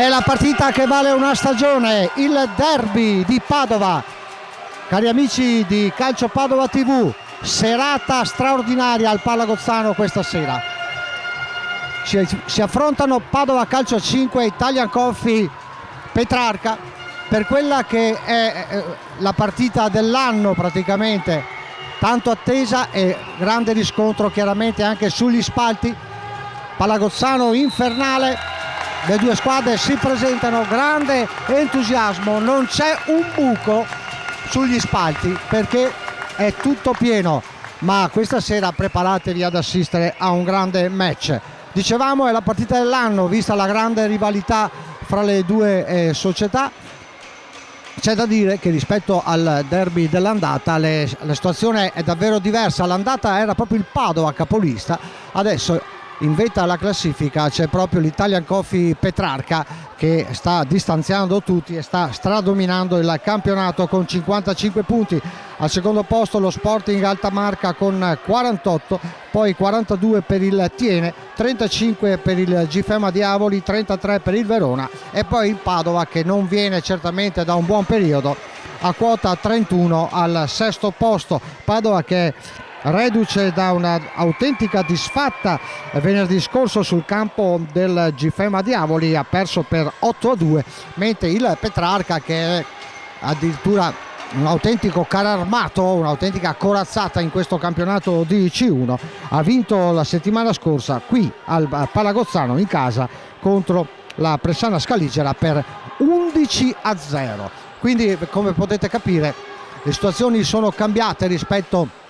È la partita che vale una stagione, il derby di Padova. Cari amici di Calcio Padova TV, serata straordinaria al Palagozzano questa sera. Si affrontano Padova Calcio 5 e Italian Coffee Petrarca per quella che è la partita dell'anno praticamente, tanto attesa e grande riscontro chiaramente anche sugli spalti. Palagozzano infernale, le due squadre si presentano, grande entusiasmo, non c'è un buco sugli spalti perché è tutto pieno, ma questa sera preparatevi ad assistere a un grande match. Dicevamo, è la partita dell'anno vista la grande rivalità fra le due società. C'è da dire che rispetto al derby dell'andata la situazione è davvero diversa. L'andata era proprio il Padova capolista, adesso in vetta alla classifica c'è proprio l'Italian Coffee Petrarca che sta distanziando tutti e sta stradominando il campionato con 55 punti. Al secondo posto lo Sporting Altamarca con 48, poi 42 per il Tiene, 35 per il Gifema Diavoli, 33 per il Verona e poi il Padova, che non viene certamente da un buon periodo, a quota 31 al sesto posto. Padova che reduce da una autentica disfatta venerdì scorso sul campo del Gifema Diavoli, ha perso per 8-2, mentre il Petrarca, che è addirittura un autentico carro armato, un'autentica corazzata in questo campionato di C1, ha vinto la settimana scorsa qui al Palagozzano in casa contro la Pressana Scaligera per 11-0. Quindi, come potete capire, le situazioni sono cambiate rispetto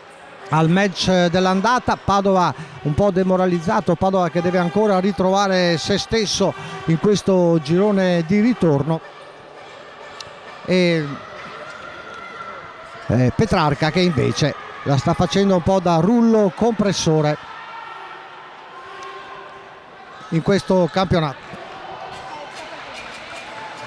al match dell'andata. Padova un po' demoralizzato, Padova che deve ancora ritrovare se stesso in questo girone di ritorno, e Petrarca che invece la sta facendo un po' da rullo compressore in questo campionato.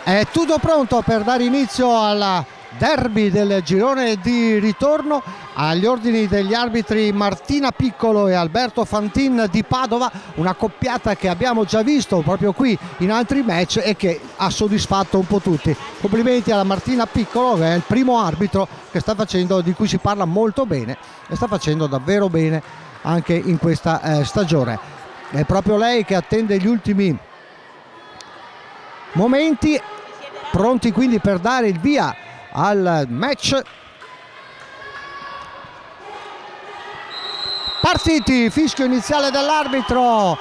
È tutto pronto per dare inizio alla derby del girone di ritorno. Agli ordini degli arbitri Martina Piccolo e Alberto Fantin di Padova, una coppiata che abbiamo già visto proprio qui in altri match e che ha soddisfatto un po' tutti. Complimenti alla Martina Piccolo, che è il primo arbitro che sta facendo, di cui si parla molto bene e sta facendo davvero bene anche in questa stagione. È proprio lei che attende gli ultimi momenti, pronti quindi per dare il via al match. Partiti, fischio iniziale dell'arbitro,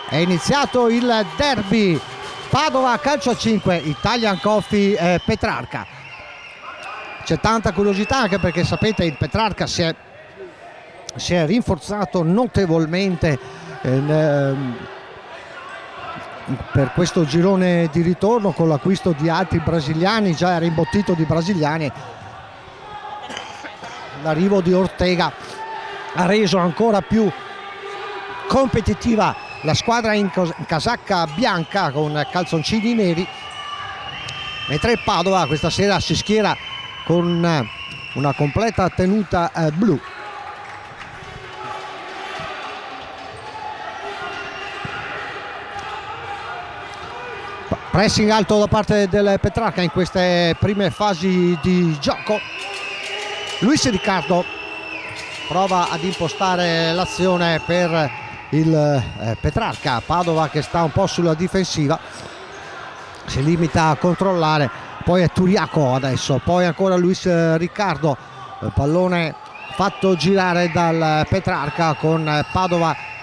è iniziato il derby Padova Calcio 5 Italian Coffee Petrarca. C'è tanta curiosità anche perché sapete il Petrarca si è rinforzato notevolmente per questo girone di ritorno con l'acquisto di altri brasiliani, già era imbottito di brasiliani. L'arrivo di Ortega ha reso ancora più competitiva la squadra in casacca bianca con calzoncini neri, mentre il Padova questa sera si schiera con una completa tenuta blu. Pressing alto da parte del Petrarca in queste prime fasi di gioco. Luis Riccardo prova ad impostare l'azione per il Petrarca. Padova che sta un po' sulla difensiva, si limita a controllare, poi è Turiaco adesso, poi ancora Luis Riccardo, pallone fatto girare dal Petrarca con Padova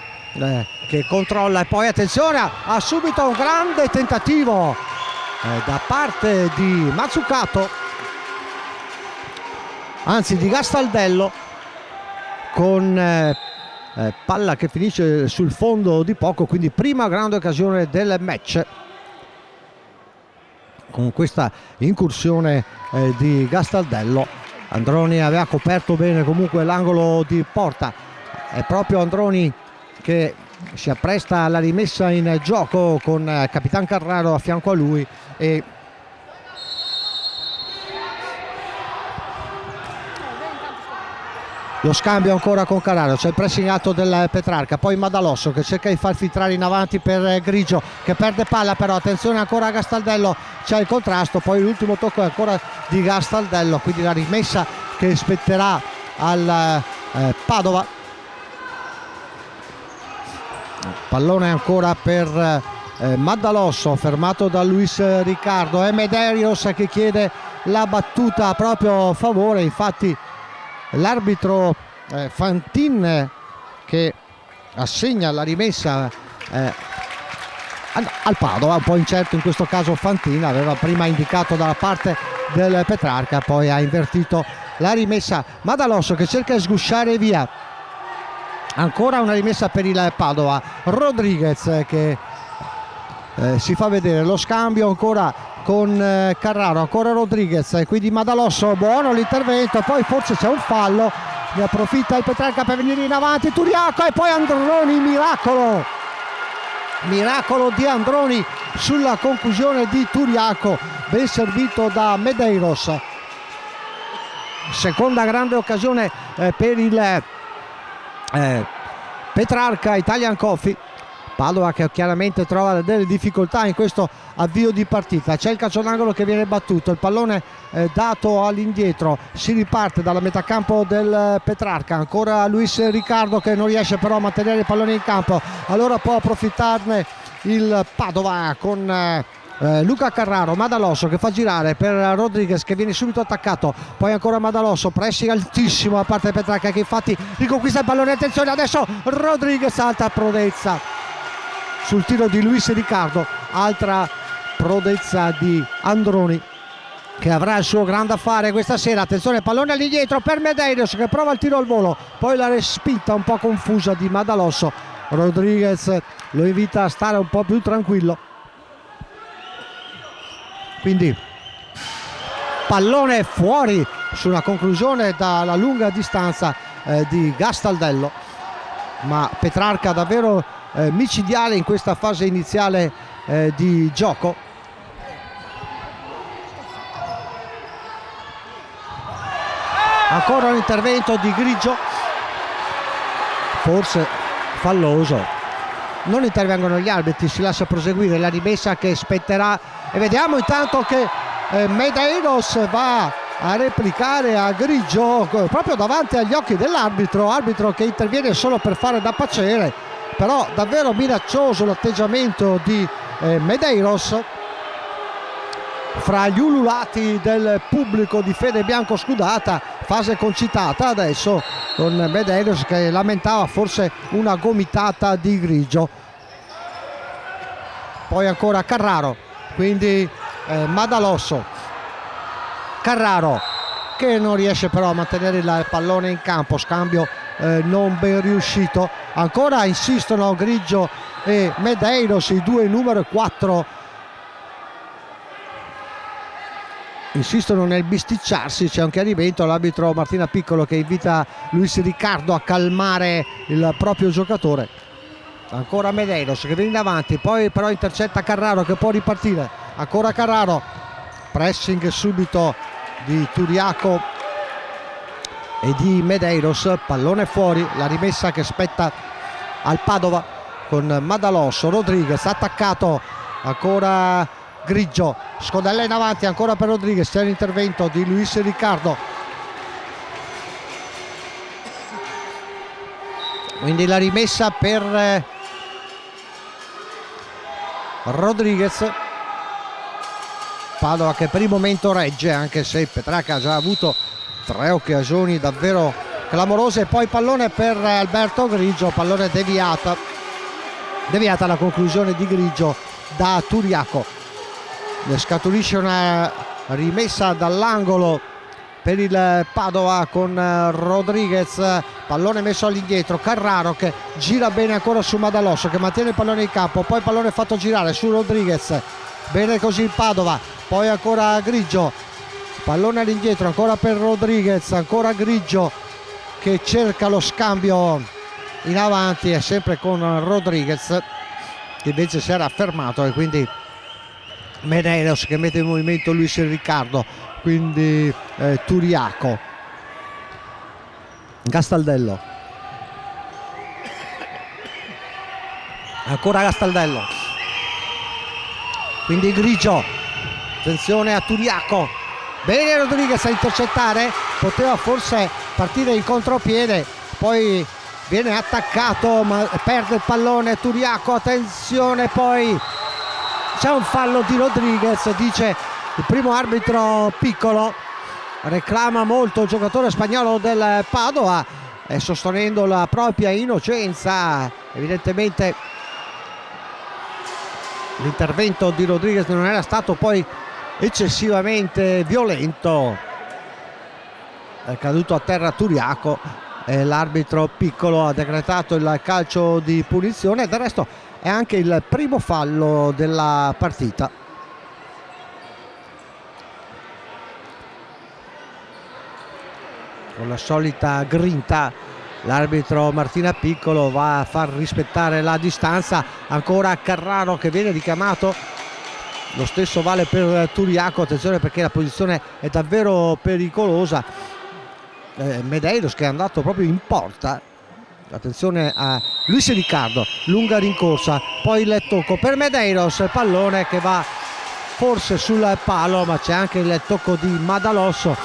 che controlla e poi attenzione, ha subito un grande tentativo da parte di Mazzucato, anzi di Gastaldello, con palla che finisce sul fondo di poco, quindi prima grande occasione del match con questa incursione di Gastaldello. Androni aveva coperto bene comunque l'angolo di porta, è proprio Androni che si appresta alla rimessa in gioco con Capitan Carraro a fianco a lui e lo scambio ancora con Carraro, c'è il pressing alto del Petrarca, poi Madalosso che cerca di far filtrare in avanti per Grigio che perde palla, però attenzione ancora a Gastaldello, c'è il contrasto, poi l'ultimo tocco è ancora di Gastaldello, quindi la rimessa che spetterà al Padova. Pallone ancora per Madalosso, fermato da Luis Riccardo, è Medeiros che chiede la battuta proprio a favore, infatti l'arbitro Fantin che assegna la rimessa al Padova, un po' incerto in questo caso Fantin, aveva prima indicato dalla parte del Petrarca, poi ha invertito la rimessa. Madalosso che cerca di sgusciare via, ancora una rimessa per il Padova, Rodriguez che si fa vedere, lo scambio ancora con Carraro, ancora Rodriguez e quindi Madalosso, buono l'intervento, poi forse c'è un fallo, ne approfitta il Petrarca per venire in avanti, Turiaco e poi Androni, miracolo di Androni sulla conclusione di Turiaco, ben servito da Medeiros. Seconda grande occasione per il Petrarca, Italian Coffee. Padova che chiaramente trova delle difficoltà in questo avvio di partita, c'è il calcio d'angolo che viene battuto, il pallone dato all'indietro, si riparte dalla metà campo del Petrarca, ancora Luis Riccardo che non riesce però a mantenere il pallone in campo, allora può approfittarne il Padova con Luca Carraro, Madalosso che fa girare per Rodriguez che viene subito attaccato, poi ancora Madalosso, pressing altissimo da parte del Petrarca che infatti riconquista il pallone, attenzione adesso Rodriguez, alta prodezza sul tiro di Luis Riccardo, altra prodezza di Androni che avrà il suo grande affare questa sera. Attenzione, pallone all'indietro per Medeiros che prova il tiro al volo, poi la respinta un po' confusa di Madalosso, Rodriguez lo invita a stare un po' più tranquillo, quindi pallone fuori su una conclusione dalla lunga distanza di Gastaldello, ma Petrarca davvero micidiale in questa fase iniziale di gioco. Ancora un intervento di Grigio, forse falloso, non intervengono gli arbitri, si lascia proseguire la rimessa che spetterà e vediamo intanto che Medeiros va a replicare a Grigio proprio davanti agli occhi dell'arbitro, arbitro che interviene solo per fare da paciere, però davvero minaccioso l'atteggiamento di Medeiros. Fra gli ululati del pubblico di fede bianco scudata, fase concitata adesso con Medeiros che lamentava forse una gomitata di Grigio. Poi ancora Carraro, quindi Madalosso, Carraro che non riesce però a mantenere il pallone in campo, scambio non ben riuscito, ancora insistono Grigio e Medeiros, i due numero 4 insistono nel bisticciarsi, c'è un chiarimento, l'arbitro Martina Piccolo che invita Luis Riccardo a calmare il proprio giocatore. Ancora Medeiros che viene in avanti, poi però intercetta Carraro che può ripartire, ancora Carraro, pressing subito di Turiaco e di Medeiros, pallone fuori, la rimessa che spetta al Padova con Madalosso, Rodriguez attaccato, ancora Grigio, scodella in avanti ancora per Rodriguez, c'è l'intervento di Luis Riccardo, quindi la rimessa per Rodriguez. Padova che per il momento regge, anche se Petrarca ha già avuto 3 occasioni davvero clamorose, e poi pallone per Alberto Grigio, pallone deviata la conclusione di Grigio da Turiaco. Ne scaturisce una rimessa dall'angolo per il Padova con Rodriguez, pallone messo all'indietro, Carraro che gira bene ancora su Madalosso che mantiene il pallone in campo, poi pallone fatto girare su Rodriguez, bene così il Padova, poi ancora Grigio, pallone all'indietro ancora per Rodriguez, ancora Grigio che cerca lo scambio in avanti, è sempre con Rodriguez che invece si era fermato, e quindi Medeiros che mette in movimento Luis Riccardo, quindi Turiaco Gastaldello, ancora Gastaldello, quindi Grigio, attenzione a Turiaco, bene Rodriguez a intercettare, poteva forse partire in contropiede, poi viene attaccato ma perde il pallone Turiaco, attenzione, poi c'è un fallo di Rodriguez, dice il primo arbitro Piccolo, reclama molto il giocatore spagnolo del Padova, sostenendo la propria innocenza. Evidentemente l'intervento di Rodriguez non era stato poi eccessivamente violento, è caduto a terra Turiaco e l'arbitro Piccolo ha decretato il calcio di punizione. Del resto è anche il primo fallo della partita. Con la solita grinta l'arbitro Martina Piccolo va a far rispettare la distanza, ancora Carraro che viene richiamato, lo stesso vale per Turiaco, attenzione perché la posizione è davvero pericolosa. Medeiros che è andato proprio in porta, attenzione a Luis Riccardo, lunga rincorsa, poi il tocco per Medeiros, pallone che va forse sul palo, ma c'è anche il tocco di Madalosso,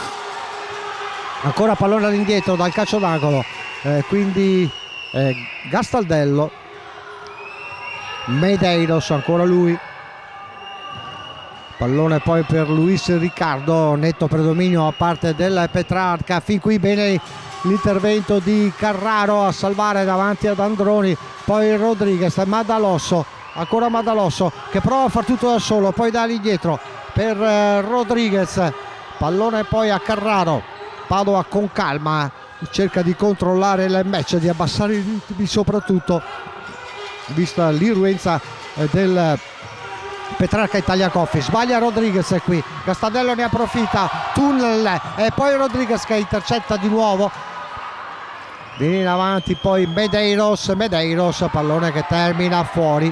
ancora pallone all'indietro dal calcio d'angolo, quindi Gastaldello, Medeiros, ancora lui, pallone poi per Luis Riccardo, netto predominio a parte del Petrarca, fin qui bene l'intervento di Carraro a salvare davanti ad Androni, poi Rodriguez, Madalosso, ancora Madalosso che prova a far tutto da solo, poi da all'indietro per Rodriguez, pallone poi a Carraro, Padova con calma cerca di controllare il match, di abbassare i ritmi soprattutto vista l'irruenza del Petrarca Italia Coffee. Sbaglia Rodriguez qui, Gastaldello ne approfitta, tunnel e poi Rodriguez che intercetta di nuovo, viene in avanti poi Medeiros, pallone che termina fuori.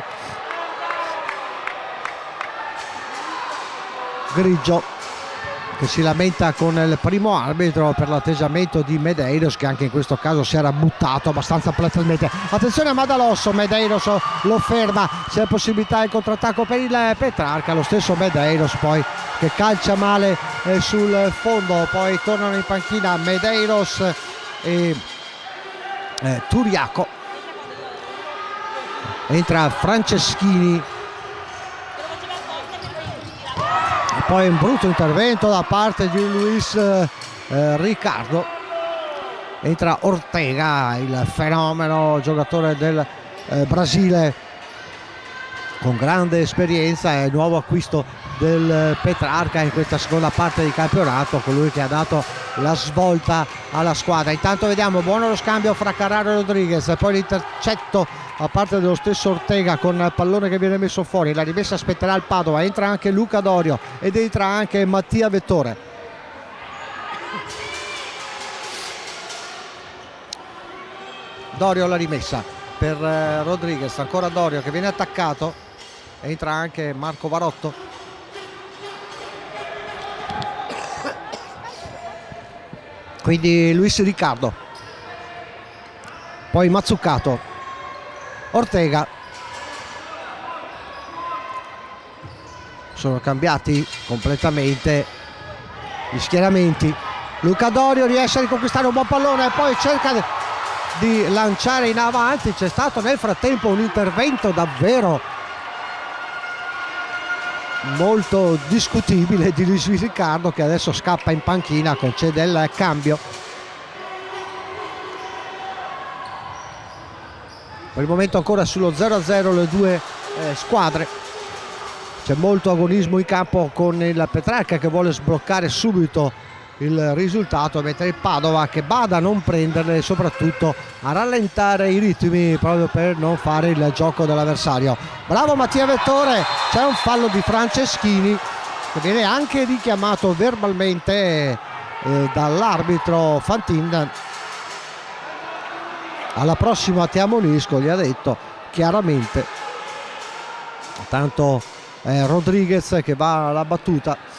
Grigio che si lamenta con il primo arbitro per l'atteggiamento di Medeiros, che anche in questo caso si era buttato abbastanza platealmente. Attenzione a Madalosso, Medeiros lo ferma, c'è possibilità di contrattacco per il Petrarca, lo stesso Medeiros poi che calcia male sul fondo, poi tornano in panchina Medeiros e Turiaco, entra Franceschini. Poi un brutto intervento da parte di Luis Riccardo, entra Ortega, il fenomeno giocatore del Brasile con grande esperienza e nuovo acquisto del Petrarca in questa seconda parte di campionato, colui che ha dato la svolta alla squadra. Intanto vediamo buono lo scambio fra Carraro e Rodriguez, poi l'intercetto a parte dello stesso Ortega con il pallone che viene messo fuori, la rimessa aspetterà il Padova, entra anche Luca Dorio ed entra anche Mattia Vettore. Dorio la rimessa per Rodriguez, ancora Dorio che viene attaccato, entra anche Marco Varotto, quindi Luis Riccardo, poi Mazzucato, Ortega, sono cambiati completamente gli schieramenti. Luca Dorio riesce a riconquistare un buon pallone e poi cerca di lanciare in avanti, c'è stato nel frattempo un intervento davvero molto discutibile di Luis Riccardo che adesso scappa in panchina, concede il cambio. Per il momento ancora sullo 0-0 le due squadre, c'è molto agonismo in campo con il Petrarca che vuole sbloccare subito il risultato, mentre il Padova che bada a non prenderle e soprattutto a rallentare i ritmi proprio per non fare il gioco dell'avversario. Bravo Mattia Vettore, c'è un fallo di Franceschini che viene anche richiamato verbalmente dall'arbitro Fantin. Alla prossima ti ammonisco, gli ha detto chiaramente. Tanto Rodriguez che va alla battuta.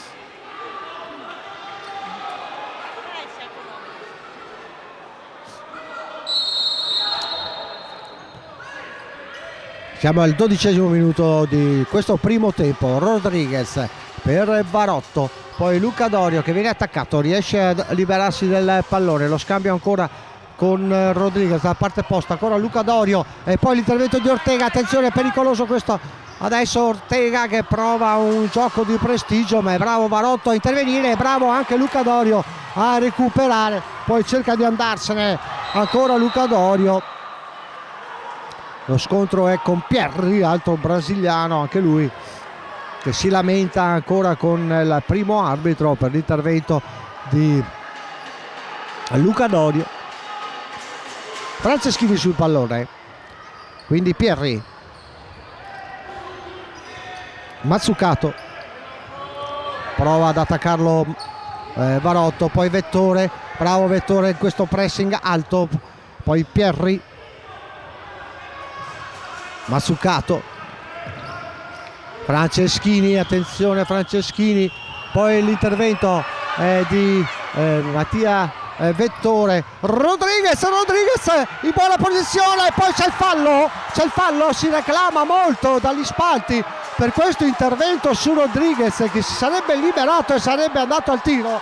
Siamo al 12° minuto di questo primo tempo. Rodriguez per Varotto, poi Luca Dorio che viene attaccato, riesce a liberarsi del pallone, lo scambio ancora con Rodriguez da parte opposta, ancora Luca Dorio e poi l'intervento di Ortega. Attenzione, pericoloso questo adesso Ortega che prova un gioco di prestigio, ma è bravo Varotto a intervenire, è bravo anche Luca Dorio a recuperare, poi cerca di andarsene ancora Luca Dorio. Lo scontro è con Pierri, altro brasiliano, anche lui che si lamenta ancora con il primo arbitro per l'intervento di Luca Dorio. Franceschini sul pallone, quindi Pierri, Mazzucato prova ad attaccarlo Varotto, poi Vettore, bravo Vettore in questo pressing alto, poi Pierri, Mazzucato, Franceschini, attenzione Franceschini, poi l'intervento di Mattia Vettore, Rodriguez in buona posizione, poi c'è il fallo, si reclama molto dagli spalti per questo intervento su Rodriguez che si sarebbe liberato e sarebbe andato al tiro.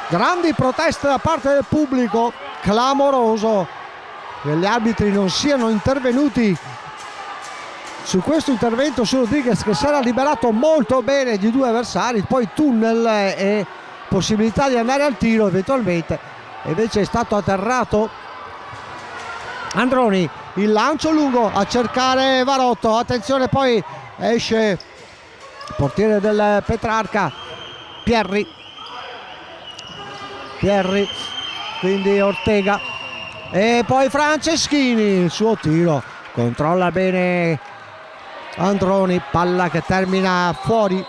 Grandi proteste da parte del pubblico, clamoroso che gli arbitri non siano intervenuti su questo intervento su Rodriguez che si era liberato molto bene di due avversari, poi tunnel e possibilità di andare al tiro eventualmente, invece è stato atterrato Androni, il lancio lungo a cercare Varotto, attenzione, poi esce il portiere del Petrarca Pierri, quindi Ortega e poi Franceschini, il suo tiro controlla bene Androni, palla che termina fuori.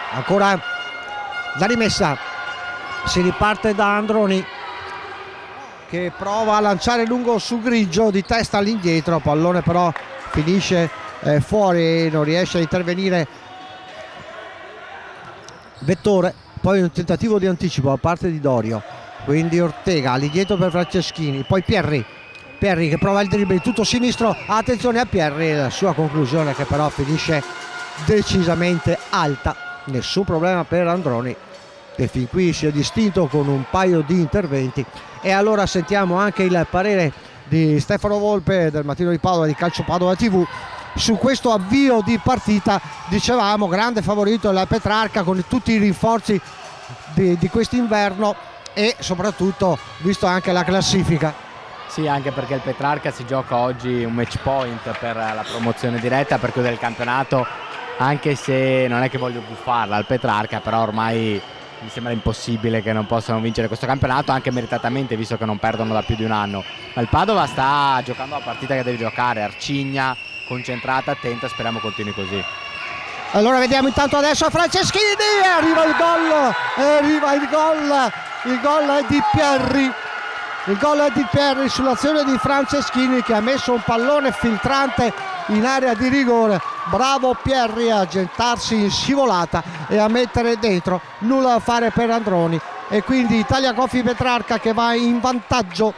Ancora la rimessa, si riparte da Androni che prova a lanciare lungo su Grigio di testa all'indietro, pallone però finisce fuori, non riesce a intervenire Vettore, poi un tentativo di anticipo da parte di Dorio, quindi Ortega all'indietro per Franceschini, poi Pierri che prova il dribbling tutto sinistro, attenzione a Pierri, la sua conclusione che però finisce decisamente alta. Nessun problema per Androni che fin qui si è distinto con un paio di interventi. E allora sentiamo anche il parere di Stefano Volpe del Mattino di Padova di Calcio Padova TV su questo avvio di partita. Dicevamo grande favorito la Petrarca con tutti i rinforzi di quest'inverno e soprattutto visto anche la classifica. Sì, anche perché il Petrarca si gioca oggi un match point per la promozione diretta, per chiudere il campionato, anche se non è che voglio buffarla al Petrarca, però ormai mi sembra impossibile che non possano vincere questo campionato, anche meritatamente visto che non perdono da più di un anno. Ma il Padova sta giocando la partita che deve giocare, arcigna, concentrata, attenta, speriamo continui così. Allora vediamo intanto adesso Franceschini, arriva il gol è di Pierri. Il gol è di Pierri sull'azione di Franceschini che ha messo un pallone filtrante in area di rigore. Bravo Pierri a gettarsi in scivolata e a mettere dentro, nulla da fare per Androni e quindi Italia Coffee Petrarca che va in vantaggio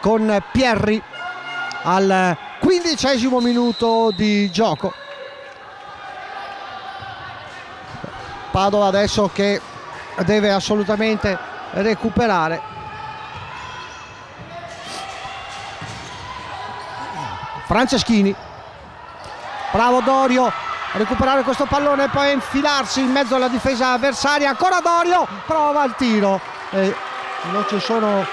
con Pierri al 15° minuto di gioco. Padova adesso che deve assolutamente recuperare. Franceschini, bravo Dorio a recuperare questo pallone e poi infilarsi in mezzo alla difesa avversaria, ancora Dorio, prova il tiro e non ci sono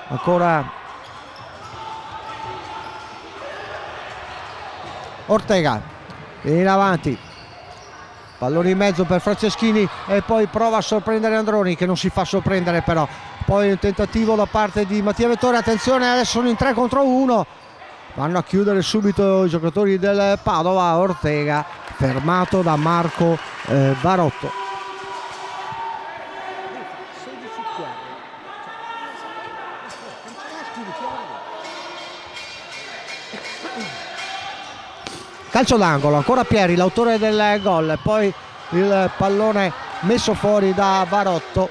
ancora Ortega in avanti, pallone in mezzo per Franceschini e poi prova a sorprendere Androni che non si fa sorprendere, però poi un tentativo da parte di Mattia Vettore, attenzione adesso sono in 3 contro 1, vanno a chiudere subito i giocatori del Padova. Ortega fermato da Marco Varotto. calcio d'angolo, ancora Pieri l'autore del gol, poi il pallone messo fuori da Varotto.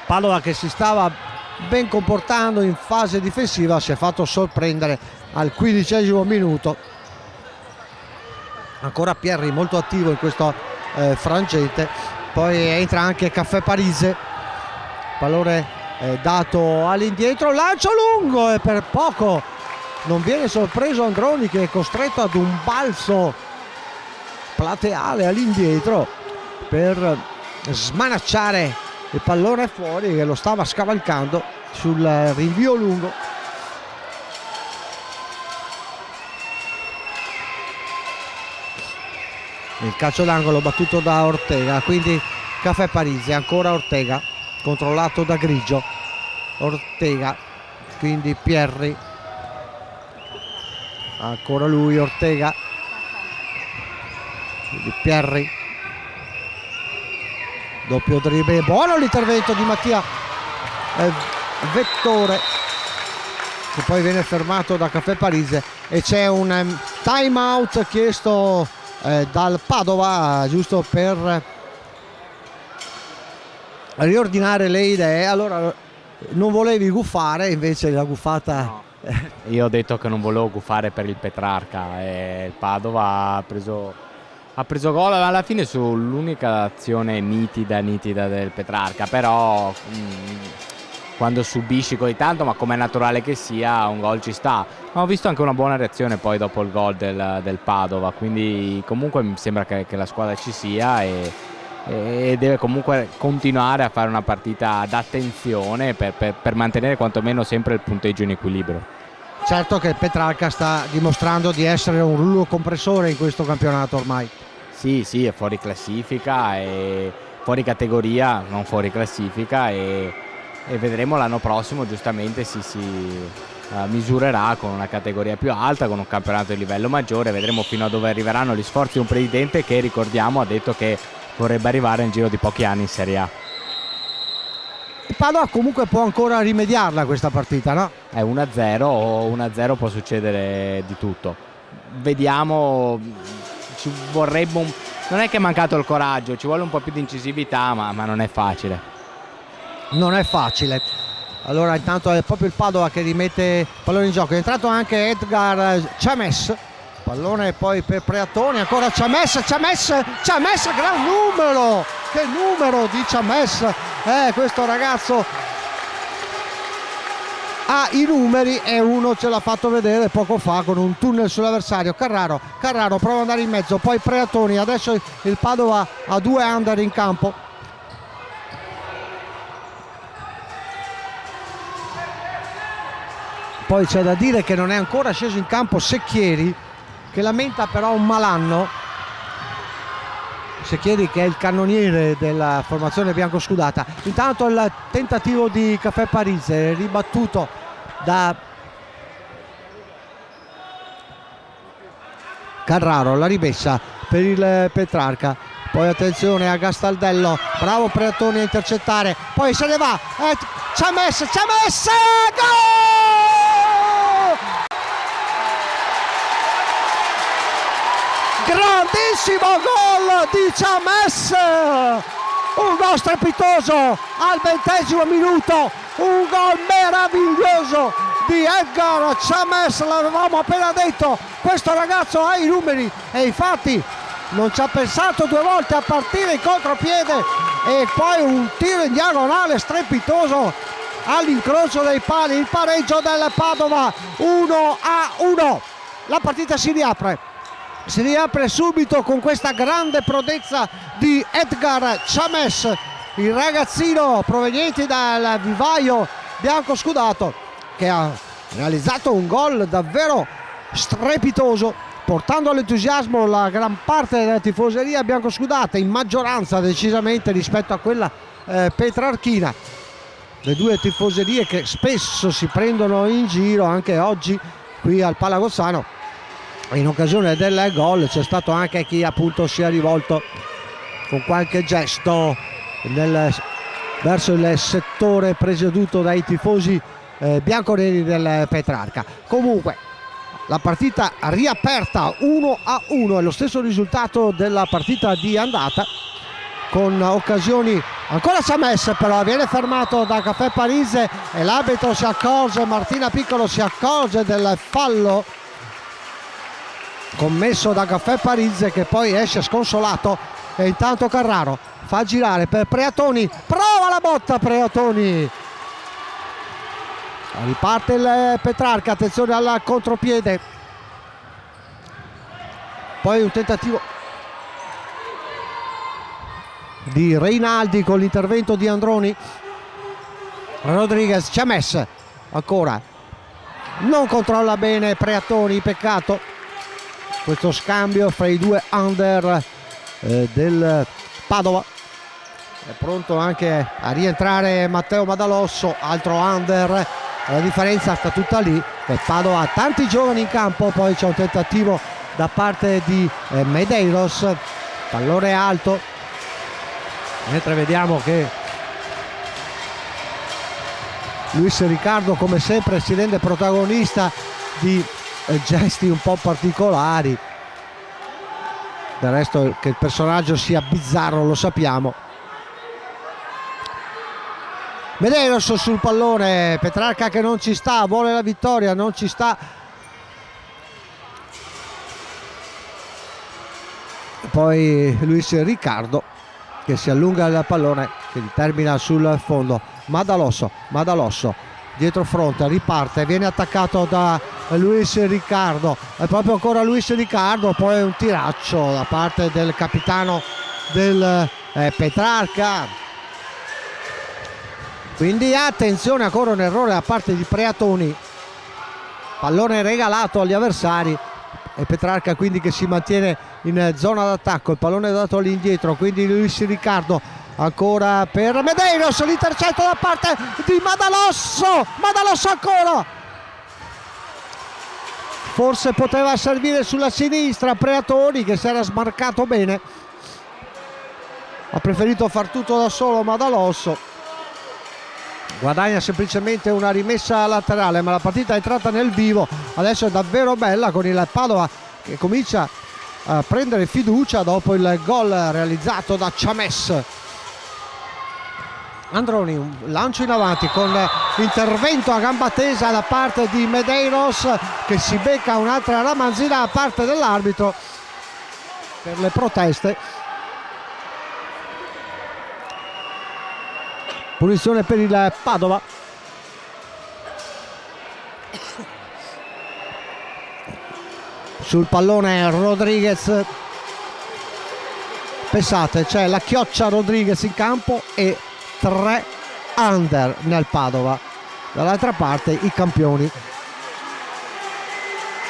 Padova che si stava ben comportando in fase difensiva si è fatto sorprendere al 15° minuto. Ancora Pierri molto attivo in questo frangente, poi entra anche Caffè Parise, pallone dato all'indietro, lancio lungo e per poco non viene sorpreso Androni, che è costretto ad un balzo plateale all'indietro per smanacciare il pallone fuori, che lo stava scavalcando sul rinvio lungo. Il calcio d'angolo battuto da Ortega, quindi Caffè Parise, ancora Ortega controllato da Grigio. Ortega, quindi Pierri, ancora lui Ortega, quindi Pierri, doppio dribble, buono l'intervento di Mattia Vettore, che poi viene fermato da Caffè Parise e c'è un time out chiesto dal Padova, giusto per riordinare le idee. Allora, non volevi guffare, invece la guffata... No. Io ho detto che non volevo guffare per il Petrarca e il Padova ha preso gol alla fine sull'unica azione nitida del Petrarca, però quando subisci così tanto, ma come è naturale che sia, un gol ci sta. Ma ho visto anche una buona reazione poi dopo il gol del Padova, quindi comunque mi sembra che la squadra ci sia e deve comunque continuare a fare una partita d'attenzione per mantenere quantomeno sempre il punteggio in equilibrio. Certo che il Petrarca sta dimostrando di essere un rullo compressore in questo campionato ormai. Sì, è fuori classifica, e fuori categoria, non fuori classifica, e vedremo l'anno prossimo, giustamente si misurerà con una categoria più alta, con un campionato di livello maggiore. Vedremo fino a dove arriveranno gli sforzi di un presidente che, ricordiamo, ha detto che vorrebbe arrivare nel giro di pochi anni in Serie A. Il Padova comunque può ancora rimediarla questa partita, no? È 1-0, o 1-0 può succedere di tutto. Vediamo, ci vorrebbe non è che è mancato il coraggio, ci vuole un po' più di incisività, ma non è facile. Non è facile. Allora intanto è proprio il Padova che rimette il pallone in gioco. È entrato anche Edgar Ciames, pallone poi per Preatoni, ancora Ciames, gran numero, che numero di Ciames, questo ragazzo ha i numeri e uno ce l'ha fatto vedere poco fa con un tunnel sull'avversario. Carraro prova ad andare in mezzo, poi Preatoni. Adesso il Padova ha 2 under in campo. Poi c'è da dire che non è ancora sceso in campo Secchieri, che lamenta però un malanno. Secchieri, che è il cannoniere della formazione biancoscudata. Intanto il tentativo di Caffè Parise, ribattuto da Carraro, la rimessa per il Petrarca. Poi attenzione a Gastaldello, bravo Preatoni a intercettare, poi se ne va, Ciames, gol! Grandissimo gol di Ciames, un gol strepitoso al 20° minuto, un gol meraviglioso di Edgar Ciames. L'avevamo appena detto, questo ragazzo ha i numeri e infatti non ci ha pensato 2 volte a partire in contropiede, e poi un tiro in diagonale strepitoso all'incrocio dei pali. Il pareggio del Padova, 1-1. La partita si riapre subito con questa grande prodezza di Edgar Ciames, il ragazzino proveniente dal vivaio biancoscudato, che ha realizzato un gol davvero strepitoso, portando all'entusiasmo la gran parte della tifoseria biancoscudata, in maggioranza decisamente rispetto a quella petrarchina. Le 2 tifoserie che spesso si prendono in giro, anche oggi qui al Palagozzano. In occasione del gol c'è stato anche chi appunto si è rivolto con qualche gesto verso il settore presieduto dai tifosi bianconeri del Petrarca. Comunque la partita riaperta 1-1, è lo stesso risultato della partita di andata, con occasioni. Ancora Chames, però viene fermato da Caffè Parise e l'arbitro si accorge, Martina Piccolo si accorge del fallo commesso da Caffè Parise, che poi esce sconsolato. E intanto Carraro fa girare per Preatoni, prova la botta Preatoni, riparte il Petrarca, attenzione al contropiede, poi un tentativo di Reinaldi con l'intervento di Androni. Rodriguez, Chames ancora, non controlla bene Preatoni, peccato questo scambio fra i due under del Padova. È pronto anche a rientrare Matteo Madalosso, altro under. La differenza sta tutta lì, che Padova ha tanti giovani in campo. Poi c'è un tentativo da parte di Medeiros, pallone alto, mentre vediamo che Luis Riccardo come sempre si rende protagonista di gesti un po' particolari. Del resto che il personaggio sia bizzarro lo sappiamo. Medeiros sul pallone, Petrarca che non ci sta, vuole la vittoria, non ci sta. Poi Luis Riccardo che si allunga il pallone, che termina sul fondo. Madalosso dietro fronte, riparte, viene attaccato da Luis Riccardo, è proprio ancora Luis Riccardo, poi un tiraccio da parte del capitano del Petrarca. Quindi attenzione, ancora un errore da parte di Preatoni, pallone regalato agli avversari e Petrarca quindi che si mantiene in zona d'attacco. Il pallone è dato all'indietro, quindi Luis Riccardo ancora per Medeiros, l'intercetto da parte di Madalosso ancora, forse poteva servire sulla sinistra Preatoni che si era smarcato bene, ha preferito far tutto da solo Madalosso, guadagna semplicemente una rimessa laterale, ma la partita è entrata nel vivo, adesso è davvero bella con il Padova che comincia a prendere fiducia dopo il gol realizzato da Chames. Androni, un lancio in avanti con intervento a gamba tesa da parte di Medeiros che si becca un'altra ramanzina da parte dell'arbitro per le proteste. Punizione per il Padova. Sul pallone Rodriguez, pensate, c'è la chioccia Rodriguez in campo e 3 under nel Padova, dall'altra parte i campioni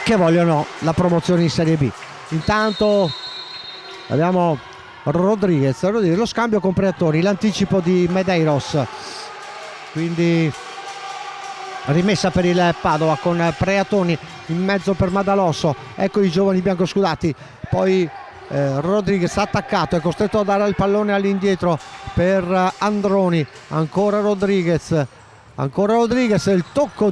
che vogliono la promozione in Serie B. Intanto abbiamo Rodriguez, lo scambio con Preatoni, l'anticipo di Medeiros, quindi rimessa per il Padova con Preatoni in mezzo per Madalosso, ecco i giovani biancoscudati, poi Rodriguez attaccato, è costretto a dare il pallone all'indietro per Androni, ancora Rodriguez, il tocco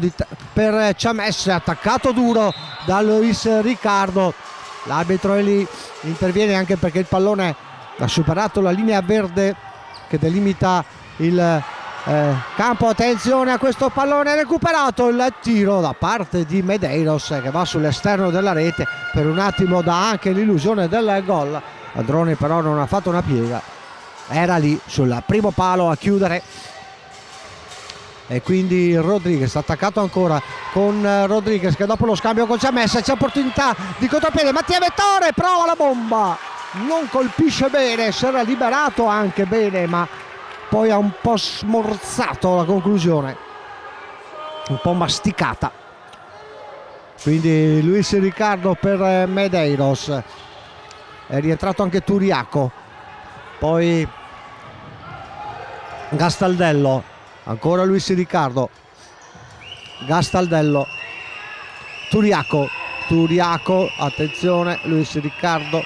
per Chames, attaccato duro da Luis Riccardo, l'arbitro è lì, interviene anche perché il pallone ha superato la linea verde che delimita il campo. Attenzione a questo pallone recuperato, il tiro da parte di Medeiros che va sull'esterno della rete, per un attimo dà anche l'illusione del gol. Androni però non ha fatto una piega, era lì sul primo palo a chiudere, e quindi Rodriguez attaccato ancora con Rodriguez che dopo lo scambio con Chames c'è opportunità di contropiede, Mattia Vettore prova la bomba, non colpisce bene, si era liberato anche bene ma poi ha un po' smorzato la conclusione, un po' masticata. Quindi Luis Riccardo per Medeiros, è rientrato anche Turiaco, poi Gastaldello, ancora Luis Riccardo, Gastaldello, Turiaco, attenzione Luis Riccardo,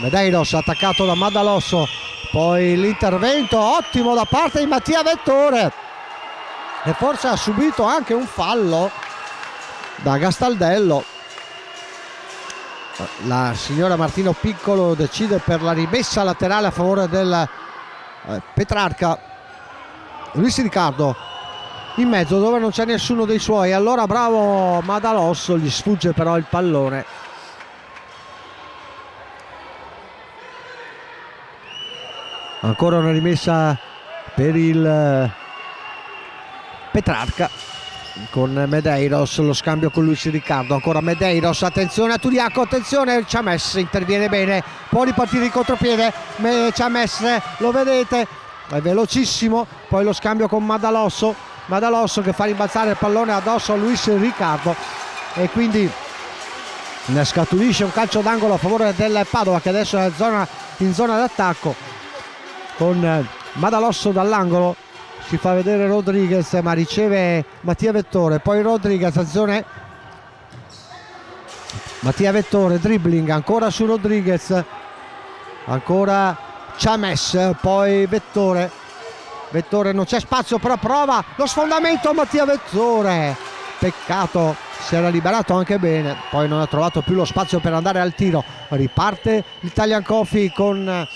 Medeiros attaccato da Madalosso, poi l'intervento ottimo da parte di Mattia Vettore e forse ha subito anche un fallo da Gastaldello. La signora Martino Piccolo decide per la rimessa laterale a favore del Petrarca. Luis Riccardo in mezzo dove non c'è nessuno dei suoi, allora bravo Madalosso, gli sfugge però il pallone. Ancora una rimessa per il Petrarca con Medeiros, lo scambio con Luis Riccardo, ancora Medeiros, attenzione a Turiaco, attenzione, Chames interviene bene, può ripartire in contropiede, Chames lo vedete, è velocissimo, poi lo scambio con Madalosso che fa rimbalzare il pallone addosso a Luis Riccardo e quindi ne scaturisce un calcio d'angolo a favore del Padova, che adesso è in zona d'attacco con Madalosso dall'angolo. Si fa vedere Rodriguez, ma riceve Mattia Vettore, poi Rodriguez, azione Mattia Vettore, dribbling ancora su Rodriguez, ancora Chames, poi Vettore, non c'è spazio, però prova lo sfondamento Mattia Vettore, peccato, si era liberato anche bene, poi non ha trovato più lo spazio per andare al tiro. Riparte l'Italian Coffee con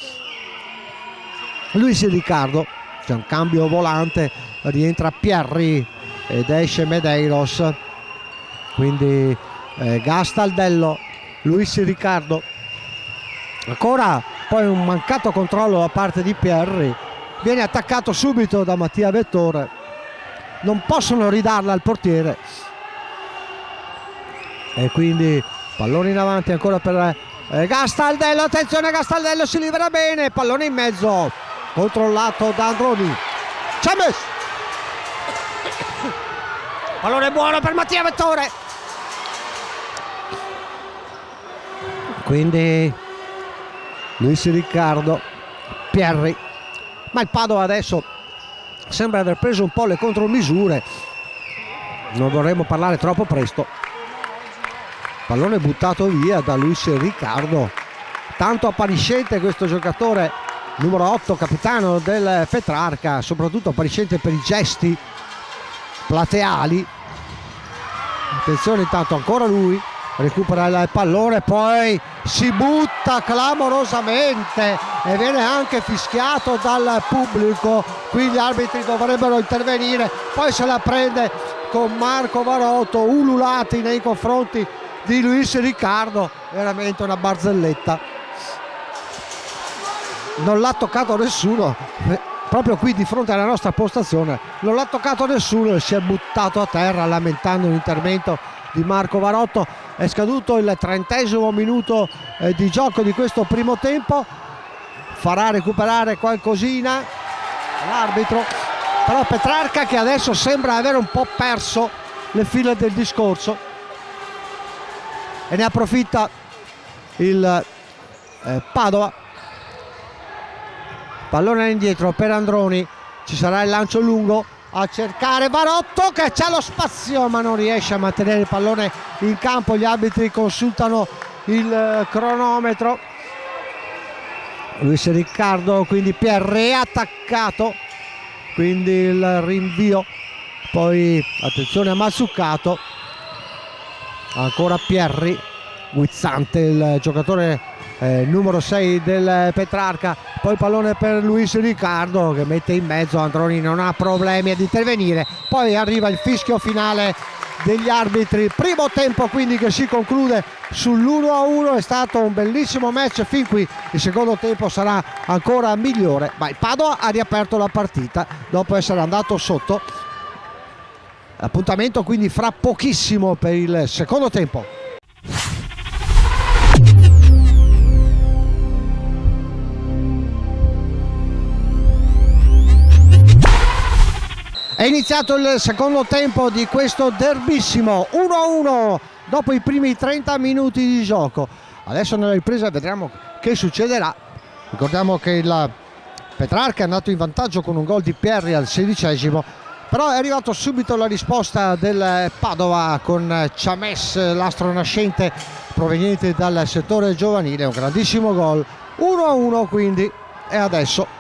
Luis Riccardo, c'è un cambio volante, rientra Pierri ed esce Medeiros, quindi Gastaldello, Luis Riccardo, ancora poi un mancato controllo da parte di Pierri, viene attaccato subito da Mattia Vettore, non possono ridarla al portiere e quindi pallone in avanti ancora per Gastaldello, attenzione Gastaldello, si libera bene, pallone in mezzo, controllato da Androni, Chames, pallone buono per Mattia Vettore, quindi Luis Riccardo, Pierri, ma il Padova adesso sembra aver preso un po' le contromisure, non vorremmo parlare troppo presto. Pallone buttato via da Luis Riccardo, tanto appariscente questo giocatore numero 8, capitano del Petrarca, soprattutto appariscente per i gesti plateali. Attenzione, intanto ancora lui recupera il pallone, poi si butta clamorosamente e viene anche fischiato dal pubblico, quindi gli arbitri dovrebbero intervenire, poi se la prende con Marco Varotto, ululati nei confronti di Luis Riccardo, veramente una barzelletta, non l'ha toccato nessuno, proprio qui di fronte alla nostra postazione non l'ha toccato nessuno e si è buttato a terra lamentando l'intervento di Marco Varotto. È scaduto il 30° minuto di gioco di questo primo tempo, farà recuperare qualcosina l'arbitro, però Petrarca che adesso sembra avere un po' perso le file del discorso e ne approfitta il Padova. Pallone indietro per Androni, ci sarà il lancio lungo a cercare Varotto che c'ha lo spazio ma non riesce a mantenere il pallone in campo. Gli arbitri consultano il cronometro. Luis Riccardo, quindi Pierre attaccato, quindi il rinvio, poi attenzione a Mazzucato, ancora Pierri, Guizzante il giocatore numero 6 del Petrarca, poi pallone per Luis Riccardo che mette in mezzo, Androni non ha problemi ad intervenire, poi arriva il fischio finale degli arbitri, primo tempo quindi che si conclude sull'1-1. È stato un bellissimo match fin qui, il secondo tempo sarà ancora migliore, ma il Padova ha riaperto la partita dopo essere andato sotto. Appuntamento quindi fra pochissimo per il secondo tempo. È iniziato il secondo tempo di questo derbissimo 1-1 dopo i primi 30 minuti di gioco. Adesso nella ripresa vedremo che succederà. Ricordiamo che il Petrarca è andato in vantaggio con un gol di Pierri al 16°, però è arrivato subito la risposta del Padova con Chames, l'astro nascente proveniente dal settore giovanile, un grandissimo gol. 1-1 quindi, e adesso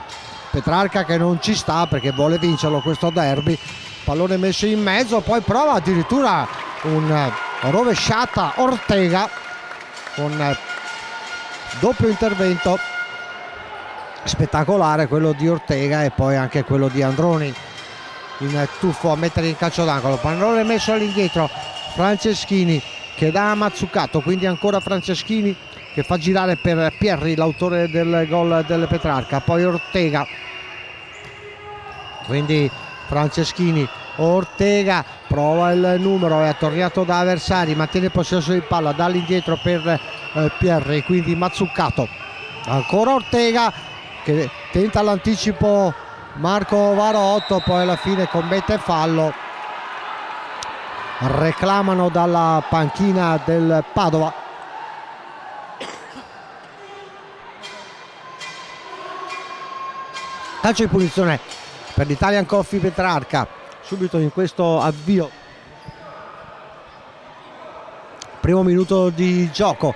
Petrarca che non ci sta perché vuole vincerlo questo derby, pallone messo in mezzo, poi prova addirittura un rovesciata Ortega con doppio intervento spettacolare, quello di Ortega e poi anche quello di Androni in tuffo a mettere in calcio d'angolo. Pallone messo all'indietro, Franceschini che dà a Mazzucato, quindi ancora Franceschini che fa girare per Pierri, l'autore del gol del Petrarca, poi Ortega, quindi Franceschini, Ortega prova il numero, è attorniato da avversari, mantiene il possesso di palla, dà all'indietro per Pierri, quindi Mazzucato, ancora Ortega che tenta l'anticipo Marco Varotto, poi alla fine commette fallo. Reclamano dalla panchina del Padova. Calcio di punizione per l'Italian Coffee Petrarca subito in questo avvio, primo minuto di gioco.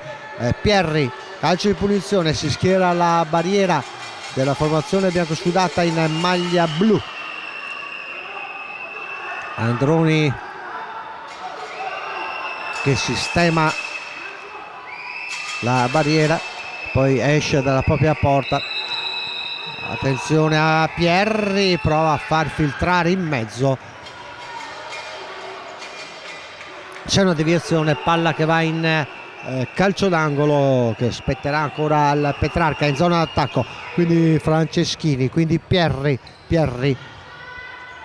Pierri, calcio di punizione, si schiera la barriera della formazione biancoscudata in maglia blu. Androni che sistema la barriera, poi esce dalla propria porta. Attenzione a Pierri, prova a far filtrare in mezzo, c'è una deviazione, palla che va in calcio d'angolo che spetterà ancora al Petrarca in zona d'attacco, quindi Franceschini, quindi Pierri, il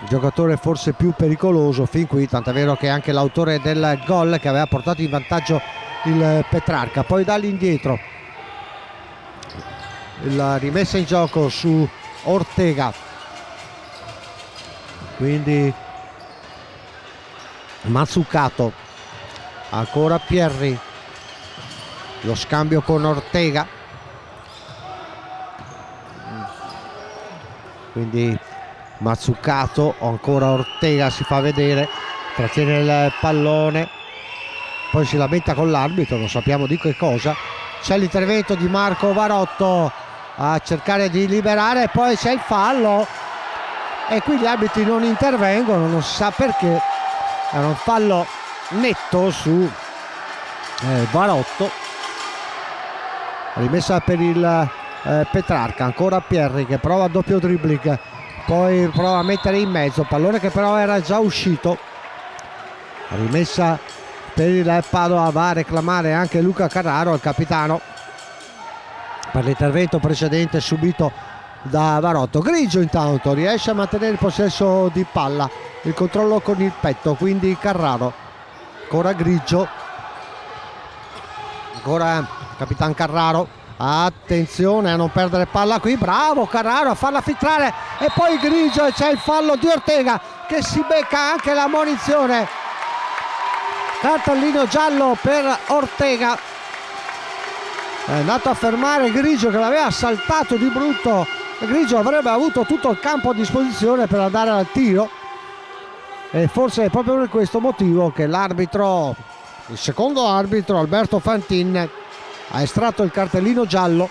giocatore forse più pericoloso fin qui, tant'è vero che anche l'autore del gol che aveva portato in vantaggio il Petrarca. Poi dall'indietro la rimessa in gioco su Ortega, quindi Mazzucato, ancora Pierri, lo scambio con Ortega, quindi Mazzucato, ancora Ortega, si fa vedere, trattiene il pallone, poi si lamenta con l'arbitro, non sappiamo di che cosa. C'è l'intervento di Marco Varotto a cercare di liberare, poi c'è il fallo e qui gli arbitri non intervengono, non si sa perché. Era un fallo netto su Varotto, rimessa per il Petrarca, ancora Pierri che prova a doppio dribbling, poi prova a mettere in mezzo, pallone che però era già uscito, rimessa per il Padova, va a reclamare anche Luca Carraro, il capitano, per l'intervento precedente subito da Varotto. Grigio intanto riesce a mantenere il possesso di palla, il controllo con il petto, quindi Carraro, ancora Grigio, ancora Capitan Carraro, attenzione a non perdere palla qui, bravo Carraro a farla filtrare e poi Grigio, e c'è il fallo di Ortega che si becca anche la munizione, cartellino giallo per Ortega, è andato a fermare Grigio che l'aveva saltato di brutto. Grigio avrebbe avuto tutto il campo a disposizione per andare al tiro e forse è proprio per questo motivo che l'arbitro, il secondo arbitro Alberto Fantin, ha estratto il cartellino giallo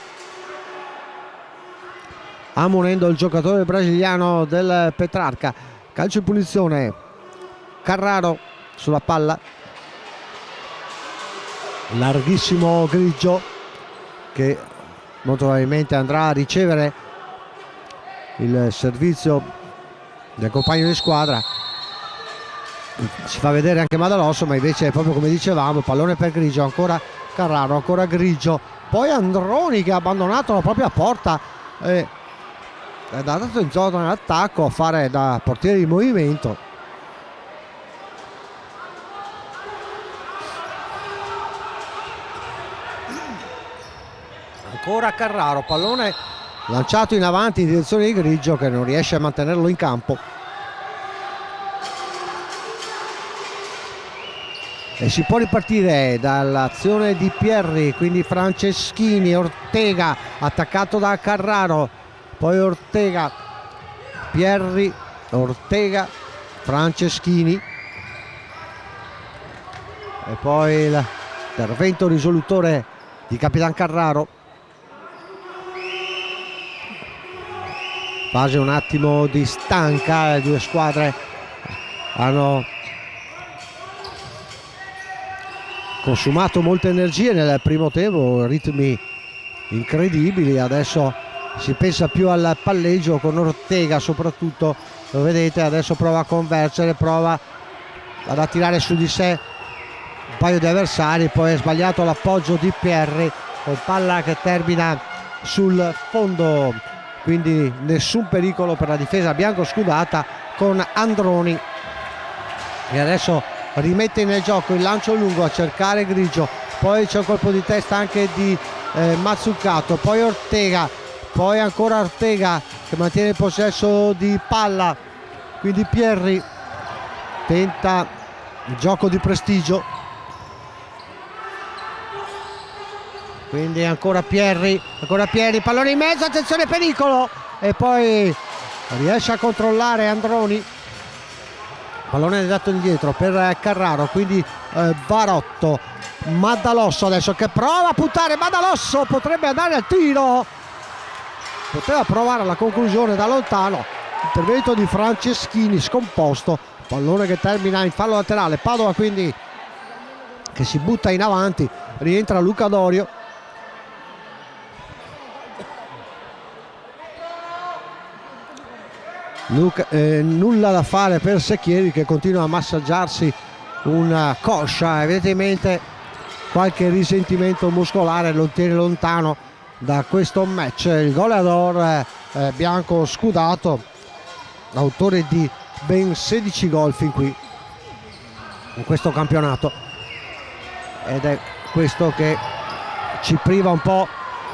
ammonendo il giocatore brasiliano del Petrarca. Calcio in punizione, Carraro sulla palla, larghissimo Grigio che molto probabilmente andrà a ricevere il servizio del compagno di squadra, si fa vedere anche Madalosso, ma invece è proprio come dicevamo, pallone per Grigio, ancora Carraro, ancora Grigio, poi Androni che ha abbandonato la propria porta e è andato in zona d'attacco a fare da portiere di movimento. Ancora Carraro, pallone lanciato in avanti in direzione di Grigio che non riesce a mantenerlo in campo e si può ripartire dall'azione di Pierri, quindi Franceschini, Ortega attaccato da Carraro, poi Ortega, Pierri, Ortega, Franceschini e poi l'intervento risolutore di Capitan Carraro. Fase un attimo di stanca, le due squadre hanno consumato molte energie nel primo tempo, ritmi incredibili. Adesso si pensa più al palleggio con Ortega soprattutto, lo vedete, adesso prova a convergere, prova ad attirare su di sé un paio di avversari, poi è sbagliato l'appoggio di Pierri con palla che termina sul fondo, quindi nessun pericolo per la difesa biancoscudata, con Androni e adesso rimette nel gioco il lancio lungo a cercare Grigio, poi c'è un colpo di testa anche di Mazzucato, poi Ortega, poi ancora Ortega che mantiene il possesso di palla, quindi Pierri tenta il gioco di prestigio, quindi ancora Pierri, pallone in mezzo, attenzione pericolo, e poi riesce a controllare Androni, pallone dato indietro per Carraro, quindi Varotto, Maddalosso adesso che prova a puntare, Maddalosso potrebbe andare al tiro, poteva provare la conclusione da lontano, intervento di Franceschini scomposto, pallone che termina in fallo laterale, Padova quindi che si butta in avanti, rientra Luca Dorio. Nulla da fare per Secchieri che continua a massaggiarsi una coscia, evidentemente qualche risentimento muscolare lo tiene lontano da questo match. Il goleador bianco scudato, autore di ben 16 gol fin qui in questo campionato, ed è questo che ci priva un po'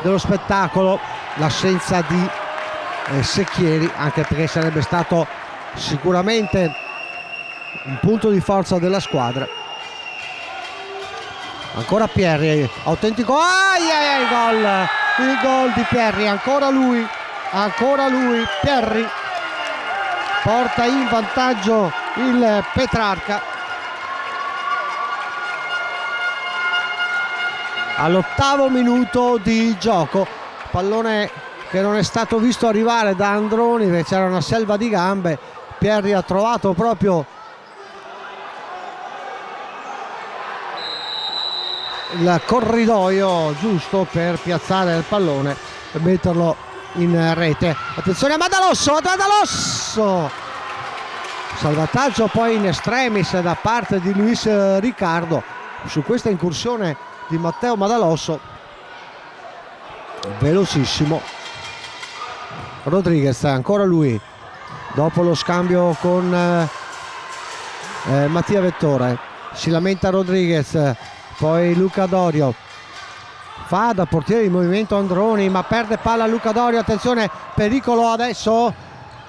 dello spettacolo, l'assenza di Secchieri, anche perché sarebbe stato sicuramente un punto di forza della squadra. Ancora Pierri, autentico, il gol di Pierri, ancora lui, Pierri porta in vantaggio il Petrarca all'8° minuto di gioco, pallone che non è stato visto arrivare da Androni perché c'era una selva di gambe. Pierri ha trovato proprio il corridoio giusto per piazzare il pallone e metterlo in rete. Attenzione a Maddalosso, salvataggio poi in extremis da parte di Luis Riccardo su questa incursione di Matteo Maddalosso, velocissimo. Rodriguez, ancora lui, dopo lo scambio con Mattia Vettore, si lamenta Rodriguez, poi Luca Dorio, fa da portiere di movimento Androni ma perde palla Luca Dorio, attenzione pericolo adesso,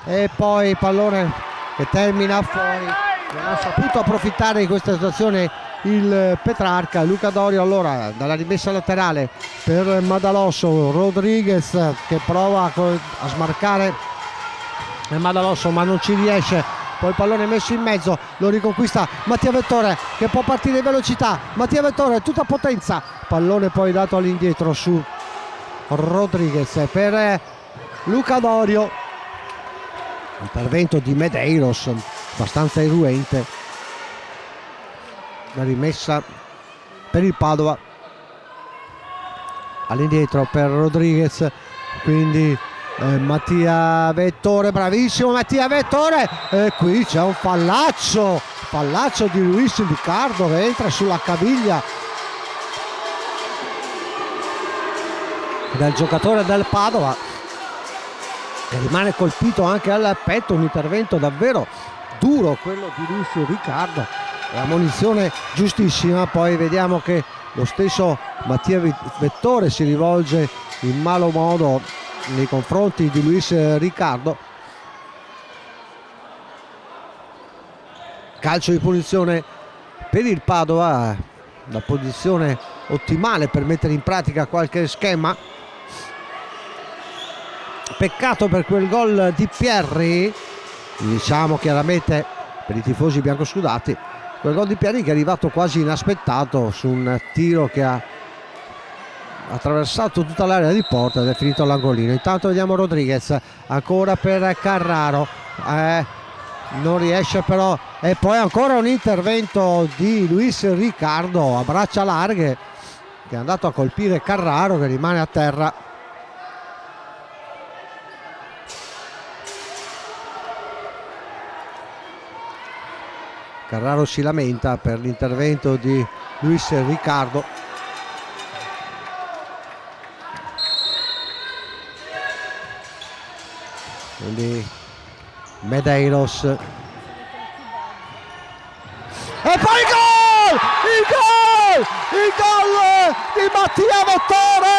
e poi pallone che termina fuori, non ha saputo approfittare di questa situazione il Petrarca. Luca Dorio allora dalla rimessa laterale per Maddalosso, Rodriguez che prova a smarcare Maddalosso ma non ci riesce, poi il pallone messo in mezzo, lo riconquista Mattia Vettore che può partire in velocità, Mattia Vettore tutta potenza, pallone poi dato all'indietro su Rodriguez per Luca Dorio, intervento di Medeiros abbastanza irruente, la rimessa per il Padova, all'indietro per Rodriguez, quindi Mattia Vettore, bravissimo Mattia Vettore, e qui c'è un fallaccio di Luis Riccardo che entra sulla caviglia del giocatore del Padova e rimane colpito anche al petto, un intervento davvero duro quello di Luis Riccardo, la munizione giustissima. Poi vediamo che lo stesso Mattia Vettore si rivolge in malo modo nei confronti di Luis Riccardo. Calcio di punizione per il Padova, la posizione ottimale per mettere in pratica qualche schema. Peccato per quel gol di Pierri, diciamo chiaramente per i tifosi biancoscudati, quel gol di Pierri che è arrivato quasi inaspettato su un tiro che ha attraversato tutta l'area di porta ed è finito all'angolino. Intanto vediamo Rodriguez ancora per Carraro, non riesce però E poi ancora un intervento di Luis Riccardo a braccia larghe, che è andato a colpire Carraro, che rimane a terra. Carraro si lamenta per l'intervento di Luis Riccardo. Quindi Medeiros. E poi il gol! Il gol! Il gol di Mattia Vettore!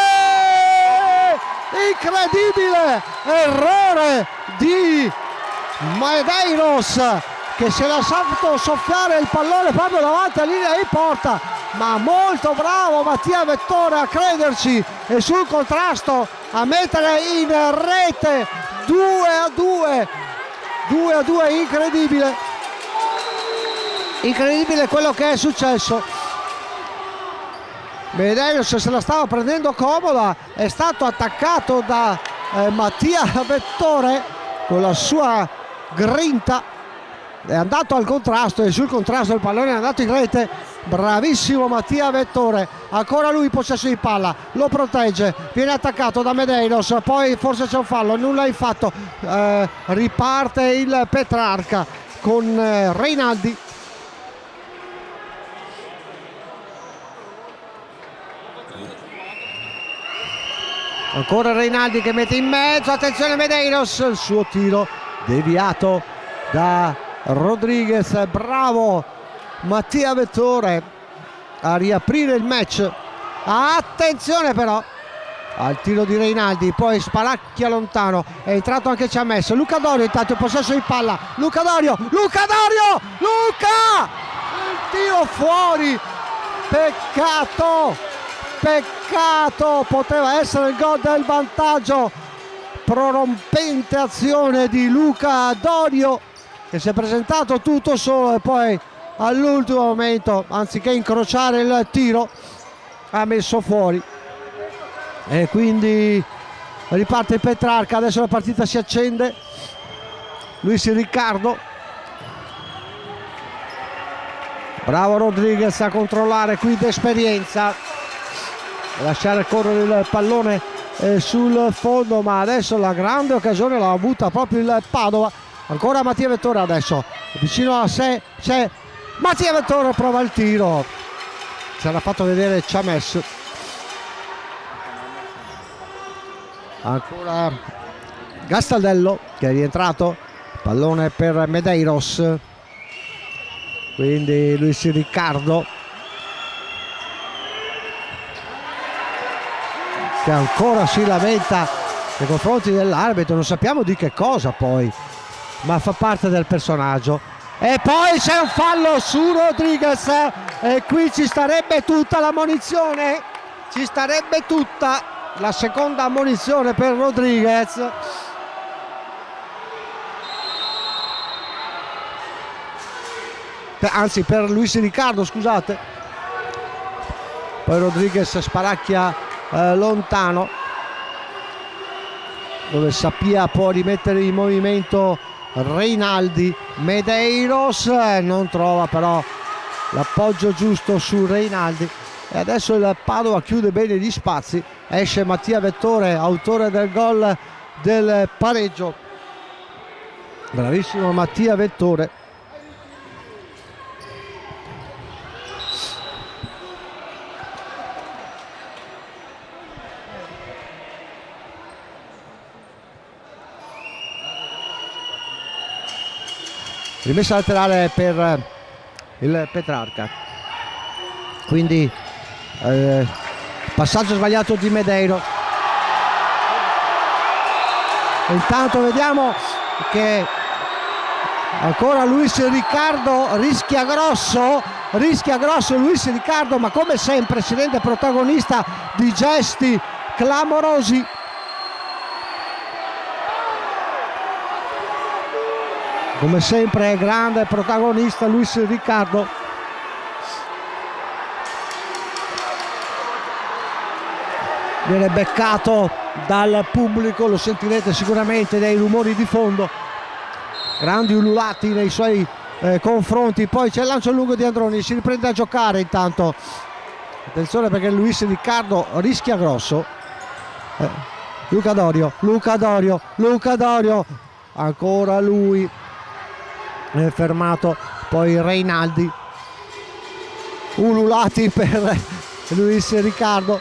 Incredibile errore di Medeiros, che si è lasciato soffiare il pallone proprio davanti alla linea di porta, ma molto bravo Mattia Vettore a crederci e sul contrasto a mettere in rete 2-2. 2-2, incredibile quello che è successo. Medeiros se la stava prendendo comoda, è stato attaccato da Mattia Vettore con la sua grinta, è andato al contrasto e sul contrasto il pallone è andato in rete. Bravissimo Mattia Vettore, ancora lui possesso di palla, lo protegge, viene attaccato da Medeiros, poi forse c'è un fallo, nulla è fatto, riparte il Petrarca con Reinaldi. Ancora Reinaldi che mette in mezzo, attenzione Medeiros, il suo tiro deviato da Rodriguez. Bravo Mattia Vettore a riaprire il match. Attenzione però al tiro di Reinaldi, poi sparacchia lontano, è entrato anche Ciamesso. Luca Dorio intanto in possesso di palla, Luca Dorio, il tiro fuori, peccato, poteva essere il gol del vantaggio. Prorompente azione di Luca Dorio, che si è presentato tutto solo e poi all'ultimo momento, anziché incrociare il tiro, ha messo fuori. E quindi riparte il Petrarca. Adesso la partita si accende. Luis Riccardo, bravo Rodriguez a controllare qui d'esperienza, lasciare correre il pallone sul fondo, ma adesso la grande occasione l'ha avuta proprio il Padova. Ancora Mattia Vettore, adesso vicino a sé c'è Mattia Vettore, prova il tiro, ce l'ha fatto vedere Ciames. Ancora Gastaldello che è rientrato, pallone per Medeiros, quindi Luis Riccardo che ancora si lamenta nei confronti dell'arbitro, non sappiamo di che cosa poi, ma fa parte del personaggio. E poi c'è un fallo su Rodriguez e qui ci starebbe tutta l'ammonizione, ci starebbe tutta la seconda ammonizione per Rodriguez. Anzi per Luis Riccardo, scusate. Poi Rodriguez sparacchia lontano, dove Sapia può rimettere in movimento Reinaldi. Medeiros non trova però l'appoggio giusto su Reinaldi e adesso il Padova chiude bene gli spazi. Esce Mattia Vettore, autore del gol del pareggio. Bravissimo Mattia Vettore. Rimessa laterale per il Petrarca, quindi passaggio sbagliato di Medeiros. Intanto vediamo che ancora Luis Riccardo rischia grosso Luis Riccardo, ma come sempre si rende protagonista di gesti clamorosi. Come sempre è grande protagonista Luis Riccardo. Viene beccato dal pubblico, lo sentirete sicuramente dai rumori di fondo. Grandi ululati nei suoi confronti. Poi c'è il lancio lungo di Androni, si riprende a giocare intanto, attenzione perché Luis Riccardo rischia grosso. Luca Dorio, ancora lui è fermato. Poi Reinaldi, ululati per Luis Riccardo,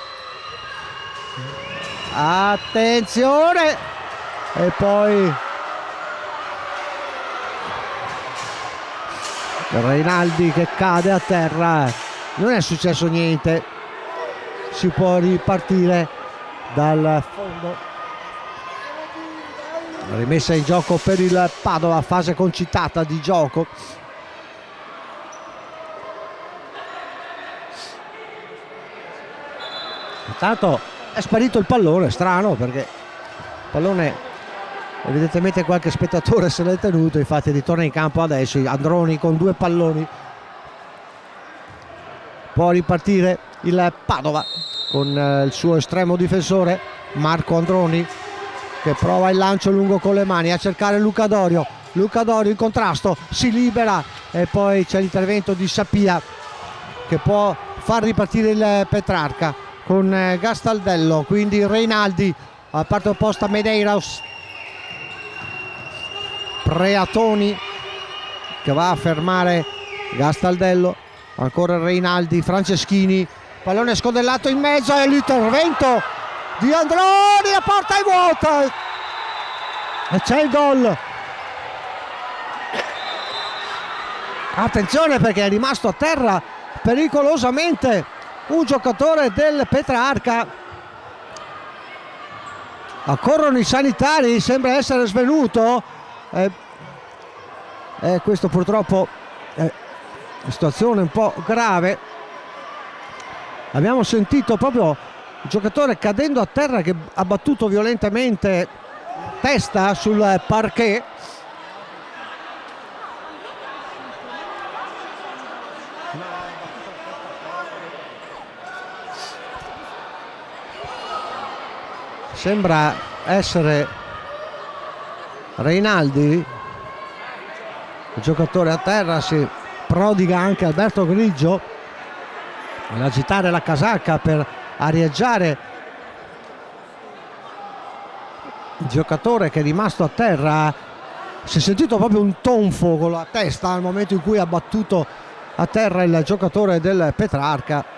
attenzione, e poi Reinaldi che cade a terra. Non è successo niente, si può ripartire dal fondo. Rimessa in gioco per il Padova, fase concitata di gioco. Intanto è sparito il pallone, strano, perché il pallone evidentemente qualche spettatore se l'è tenuto, infatti ritorna in campo adesso Androni con 2 palloni. Può ripartire il Padova con il suo estremo difensore Marco Androni, che prova il lancio lungo con le mani a cercare Luca Dorio in contrasto, si libera, e poi c'è l'intervento di Sapia che può far ripartire il Petrarca con Gastaldello. Quindi Reinaldi a parte opposta, Medeiros, Preatoni che va a fermare Gastaldello, ancora Reinaldi, Franceschini, pallone scodellato in mezzo e l'intervento di Androni, la porta è vuota e c'è il gol. Attenzione perché è rimasto a terra pericolosamente un giocatore del Petrarca. Accorrono i sanitari, sembra essere svenuto, questo purtroppo è una situazione un po' grave. Abbiamo sentito proprio il giocatore cadendo a terra che ha battuto violentemente testa sul parquet. Sembra essere Reinaldi il giocatore a terra. Si prodiga anche Alberto Grigio ad agitare la casacca per arieggiare il giocatore che è rimasto a terra. Si è sentito proprio un tonfo con la testa al momento in cui ha battuto a terra il giocatore del Petrarca.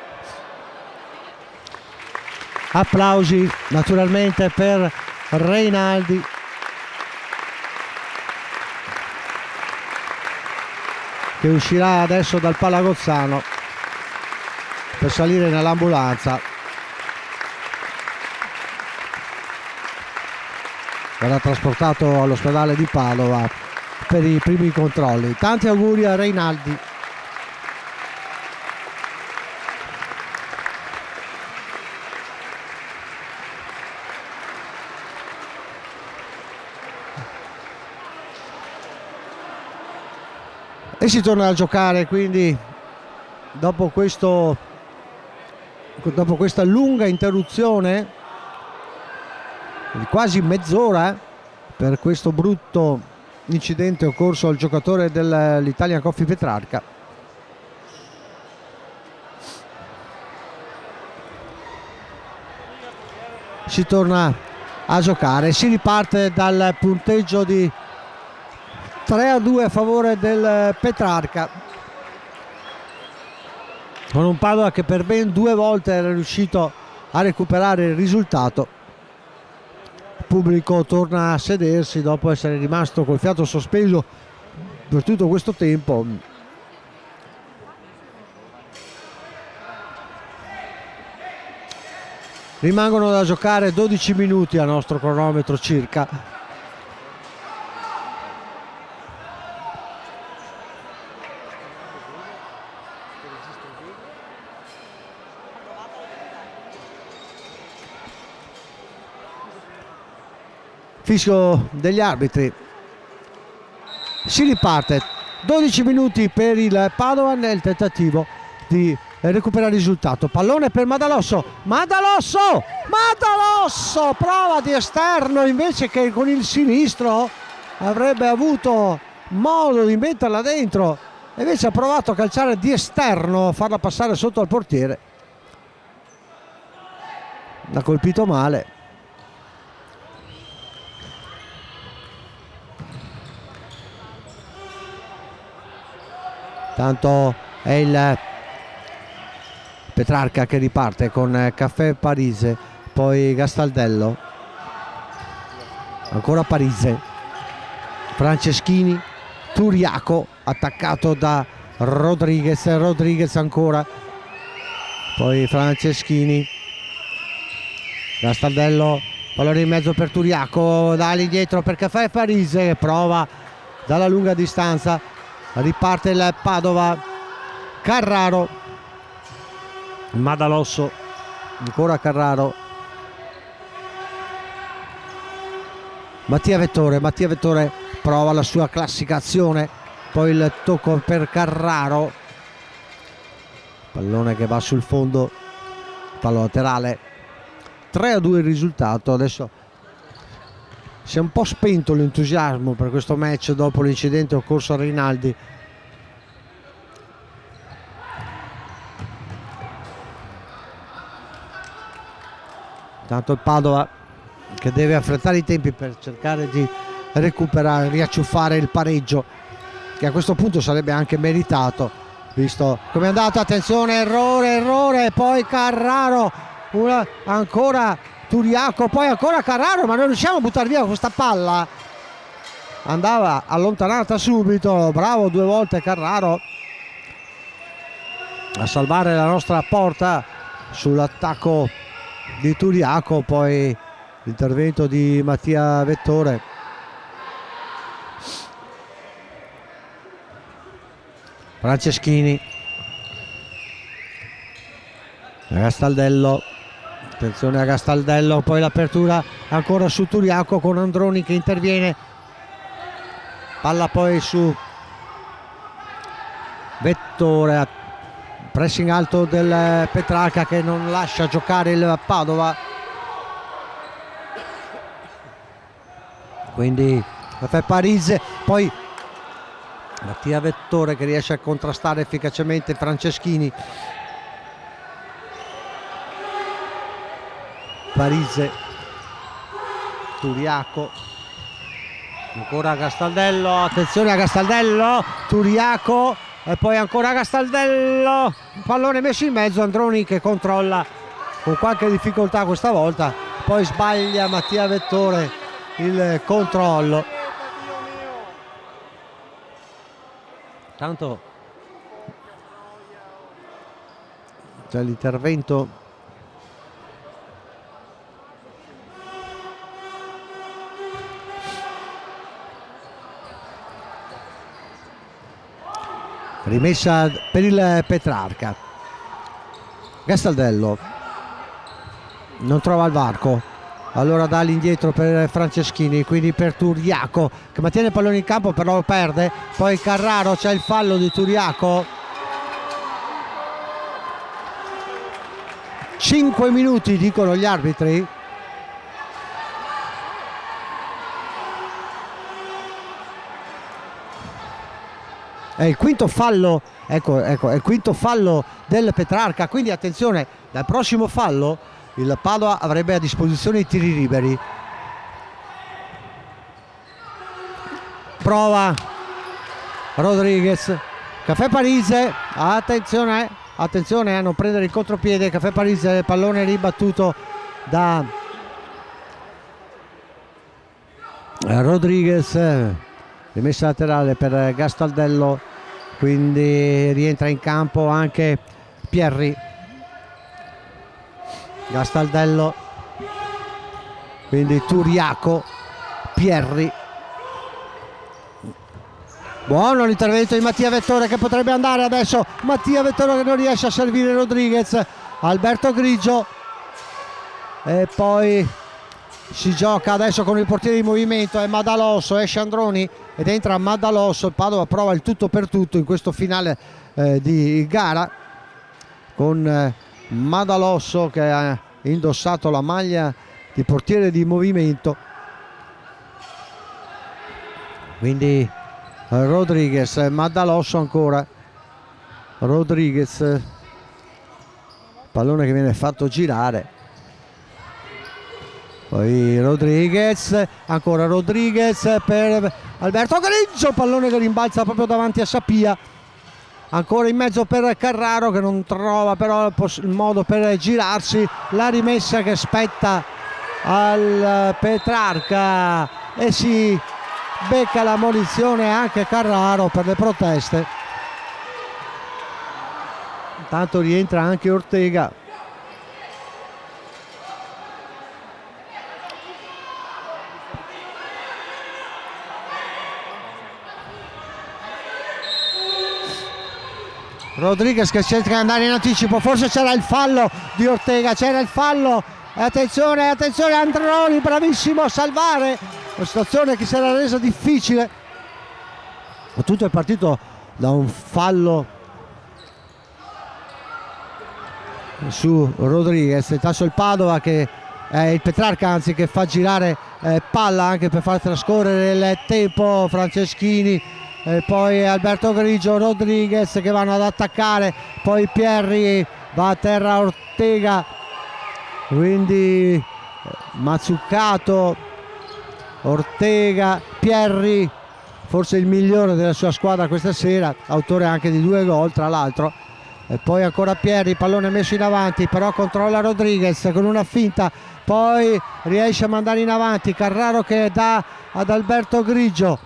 Applausi naturalmente per Reinaldi, che uscirà adesso dal Palagozzano per salire nell'ambulanza. Verrà trasportato all'ospedale di Padova per i primi controlli. Tanti auguri a Reinaldi. E si torna a giocare quindi dopo questa lunga interruzione di quasi mezz'ora per questo brutto incidente occorso al giocatore dell'Italian Coffee Petrarca. Si torna a giocare, si riparte dal punteggio di 3-2 a favore del Petrarca, con un Padova che per ben 2 volte era riuscito a recuperare il risultato. Il pubblico torna a sedersi dopo essere rimasto col fiato sospeso per tutto questo tempo. Rimangono da giocare 12 minuti a nostro cronometro circa. Fischio degli arbitri. Si riparte 12 minuti per il Padova nel tentativo di recuperare il risultato. Pallone per Madalosso, prova di esterno invece che con il sinistro avrebbe avuto modo di metterla dentro, e invece ha provato a calciare di esterno, a farla passare sotto al portiere. L'ha colpito male. Tanto è il Petrarca che riparte con Caffè Parise, poi Gastaldello, ancora Parise, Franceschini, Turiaco attaccato da Rodriguez ancora, poi Franceschini, Gastaldello, pallone in mezzo per Turiaco, da lì dietro per Caffè Parise, prova dalla lunga distanza, riparte il Padova, Carraro, Madalosso, ancora Carraro, Mattia Vettore prova la sua classica azione, poi il tocco per Carraro, pallone che va sul fondo, fallo laterale. 3-2 il risultato. Adesso si è un po' spento l'entusiasmo per questo match dopo l'incidente occorso a Rinaldi. Tanto il Padova che deve affrettare i tempi per cercare di recuperare, riacciuffare il pareggio, che a questo punto sarebbe anche meritato, visto come è andato. Attenzione, errore, poi Carraro, ancora Turiaco, poi ancora Carraro, ma non riusciamo a buttare via questa palla, andava allontanata subito. Bravo due volte Carraro a salvare la nostra porta sull'attacco di Turiaco, poi l'intervento di Mattia Vettore. Franceschini, Gastaldello, attenzione a Gastaldello, poi l'apertura ancora su Turiaco con Androni che interviene, palla poi su Vettore, pressing alto del Petrarca che non lascia giocare il Padova, quindi Caffè Parise, poi Mattia Vettore che riesce a contrastare efficacemente Franceschini. Parise, Turiaco, ancora Gastaldello, attenzione a Gastaldello, Turiaco e poi ancora Gastaldello, pallone messo in mezzo, Androni che controlla con qualche difficoltà questa volta, poi sbaglia Mattia Vettore il controllo. Tanto c'è l'intervento rimessa per il Petrarca. Gastaldello non trova il varco, allora dà all'indietro per Franceschini, quindi per Turiaco che mantiene il pallone in campo però lo perde, poi Carraro, c'è il fallo di Turiaco. 5 minuti dicono gli arbitri. È il quinto fallo, ecco, è il quinto fallo del Petrarca, quindi attenzione, dal prossimo fallo il Padova avrebbe a disposizione i tiri liberi. Prova Rodriguez, Caffè Parise, attenzione a non prendere il contropiede. Caffè Parise, pallone ribattuto da Rodriguez, rimessa laterale per Gastaldello, quindi rientra in campo anche Pierri. Gastaldello, quindi Turiaco, Pierri, buono l'intervento di Mattia Vettore che potrebbe andare adesso, Mattia Vettore che non riesce a servire Rodriguez, Alberto Grigio e poi si gioca adesso con il portiere di movimento, è Madalosso, esce Androni ed entra Madalosso. Il Padova prova il tutto per tutto in questo finale di gara con Madalosso che ha indossato la maglia di portiere di movimento, quindi Rodriguez, ma dall'osso ancora Rodriguez, pallone che viene fatto girare, poi Rodriguez, ancora Rodriguez per Alberto Grigio, pallone che rimbalza proprio davanti a Sapia, ancora in mezzo per Carraro che non trova però il modo per girarsi, la rimessa che spetta al Petrarca e si becca la munizione anche Carraro per le proteste. Intanto rientra anche Ortega. Rodriguez che cerca di andare in anticipo, forse c'era il fallo di Ortega, c'era il fallo, attenzione, attenzione, Androni bravissimo a salvare una situazione che si era resa difficile. Tutto è partito da un fallo su Rodriguez, intanto il Padova che è il Petrarca anzi che fa girare palla anche per far trascorrere il tempo, Franceschini, poi Alberto Grigio, Rodriguez che vanno ad attaccare, poi Pierri, va a terra Ortega, quindi Mazzucato, Ortega, Pierri, forse il migliore della sua squadra questa sera, autore anche di 2 gol tra l'altro, e poi ancora Pierri, pallone messo in avanti, però controlla Rodriguez con una finta, poi riesce a mandare in avanti Carraro che dà ad Alberto Grigio,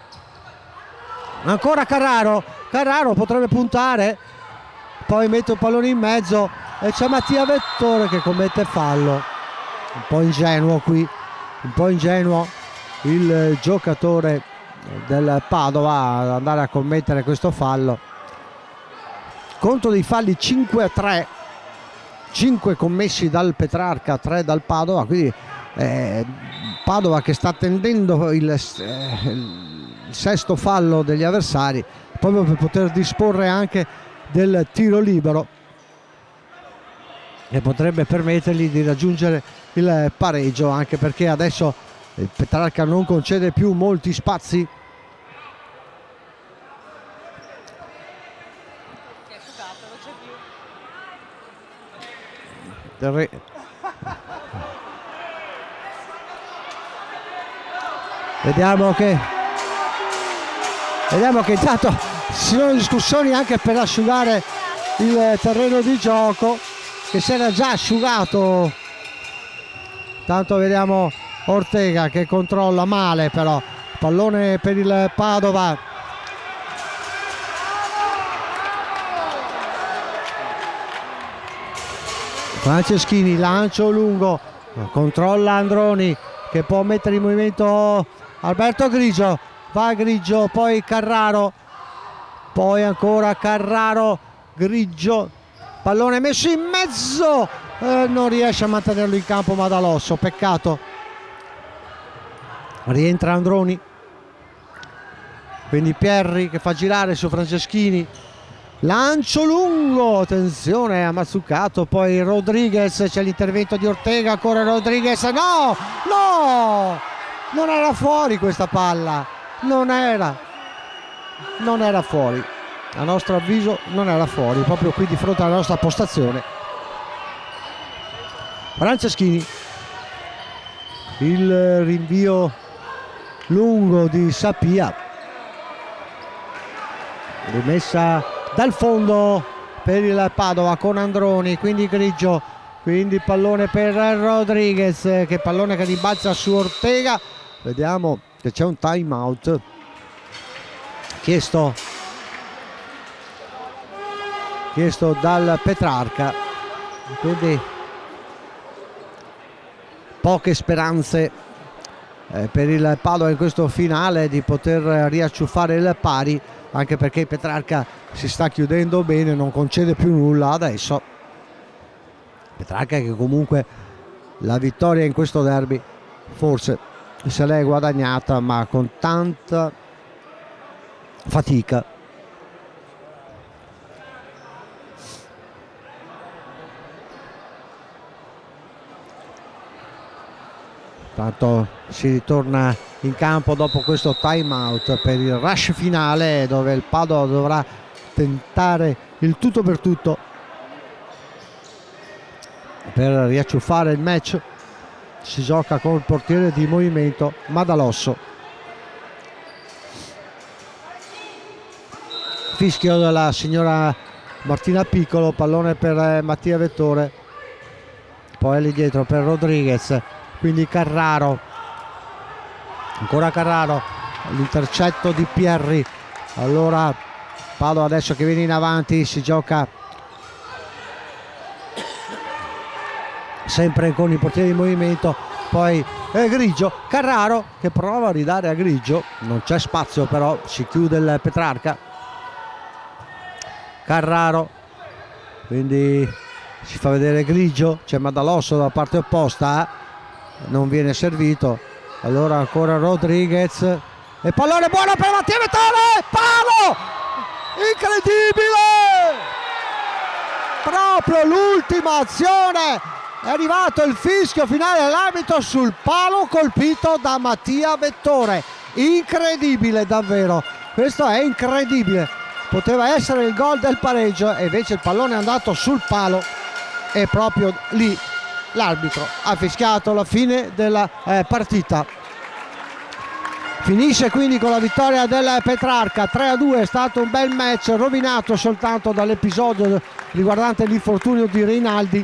ancora Carraro, Carraro potrebbe puntare, poi mette un pallone in mezzo e c'è Mattia Vettore che commette fallo, un po' ingenuo qui, un po' ingenuo il giocatore del Padova ad andare a commettere questo fallo. Conto dei falli 5-3, 5 commessi dal Petrarca, 3 dal Padova, quindi Padova che sta attendendo il sesto fallo degli avversari proprio per poter disporre anche del tiro libero e potrebbe permettergli di raggiungere il pareggio, anche perché adesso il Petrarca non concede più molti spazi. Vediamo che intanto ci sono discussioni anche per asciugare il terreno di gioco che si era già asciugato. Tanto vediamo Ortega che controlla male, però pallone per il Padova. Franceschini, lancio lungo, controlla Androni che può mettere in movimento Alberto Grigio, va Grigio, poi Carraro, poi ancora Carraro, Grigio, pallone messo in mezzo, non riesce a mantenerlo in campo Madalosso, peccato. Rientra Androni, quindi Pierri che fa girare su Franceschini, lancio lungo, attenzione a Mazzucato, poi Rodriguez, c'è l'intervento di Ortega, ancora Rodriguez, no, no, non era fuori questa palla, non era fuori, a nostro avviso non era fuori, proprio qui di fronte alla nostra postazione. Franceschini, il rinvio lungo di Sapia, rimessa dal fondo per il Padova con Androni, quindi Grigio, quindi pallone per Rodriguez, che pallone che rimbalza su Ortega. Vediamo che c'è un time out chiesto dal Petrarca, quindi poche speranze per il Padova in questo finale di poter riacciuffare il pari, anche perché Petrarca si sta chiudendo bene, non concede più nulla adesso. Petrarca che comunque la vittoria in questo derby forse se l'è guadagnata, ma con tanta fatica. Tanto si ritorna in campo dopo questo time out per il rush finale, dove il Padova dovrà tentare il tutto per tutto per riacciuffare il match. Si gioca con il portiere di movimento Madalosso. Fischio della signora Martina Piccolo, pallone per Mattia Vettore, poi lì dietro per Rodriguez, quindi Carraro, ancora Carraro, l'intercetto di Pierri. Allora Padova adesso che viene in avanti, si gioca sempre con i portieri di movimento, poi Grigio, Carraro che prova a ridare a Grigio, non c'è spazio però, si chiude il Petrarca. Carraro, quindi si fa vedere Grigio, c'è Madalosso dalla parte opposta, non viene servito. Allora ancora Rodriguez e pallone buono per Mattia Vettore, palo incredibile, proprio l'ultima azione, è arrivato il fischio finale dell'arbitro sul palo colpito da Mattia Vettore. Incredibile davvero, questo è incredibile, poteva essere il gol del pareggio e invece il pallone è andato sul palo e proprio lì l'arbitro ha fischiato la fine della partita. Finisce quindi con la vittoria del Petrarca 3-2. È stato un bel match, rovinato soltanto dall'episodio riguardante l'infortunio di Rinaldi,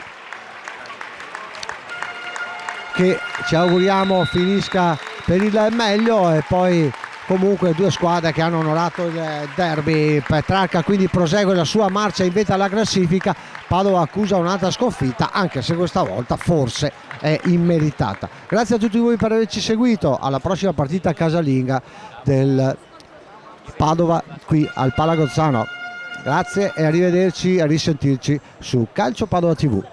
che ci auguriamo finisca per il meglio, e poi comunque due squadre che hanno onorato il derby. Petrarca quindi prosegue la sua marcia in vetta alla classifica, Padova accusa un'altra sconfitta, anche se questa volta forse è immeritata. Grazie a tutti voi per averci seguito, alla prossima partita casalinga del Padova qui al Palagozzano. Grazie e arrivederci, a risentirci su Calcio Padova TV.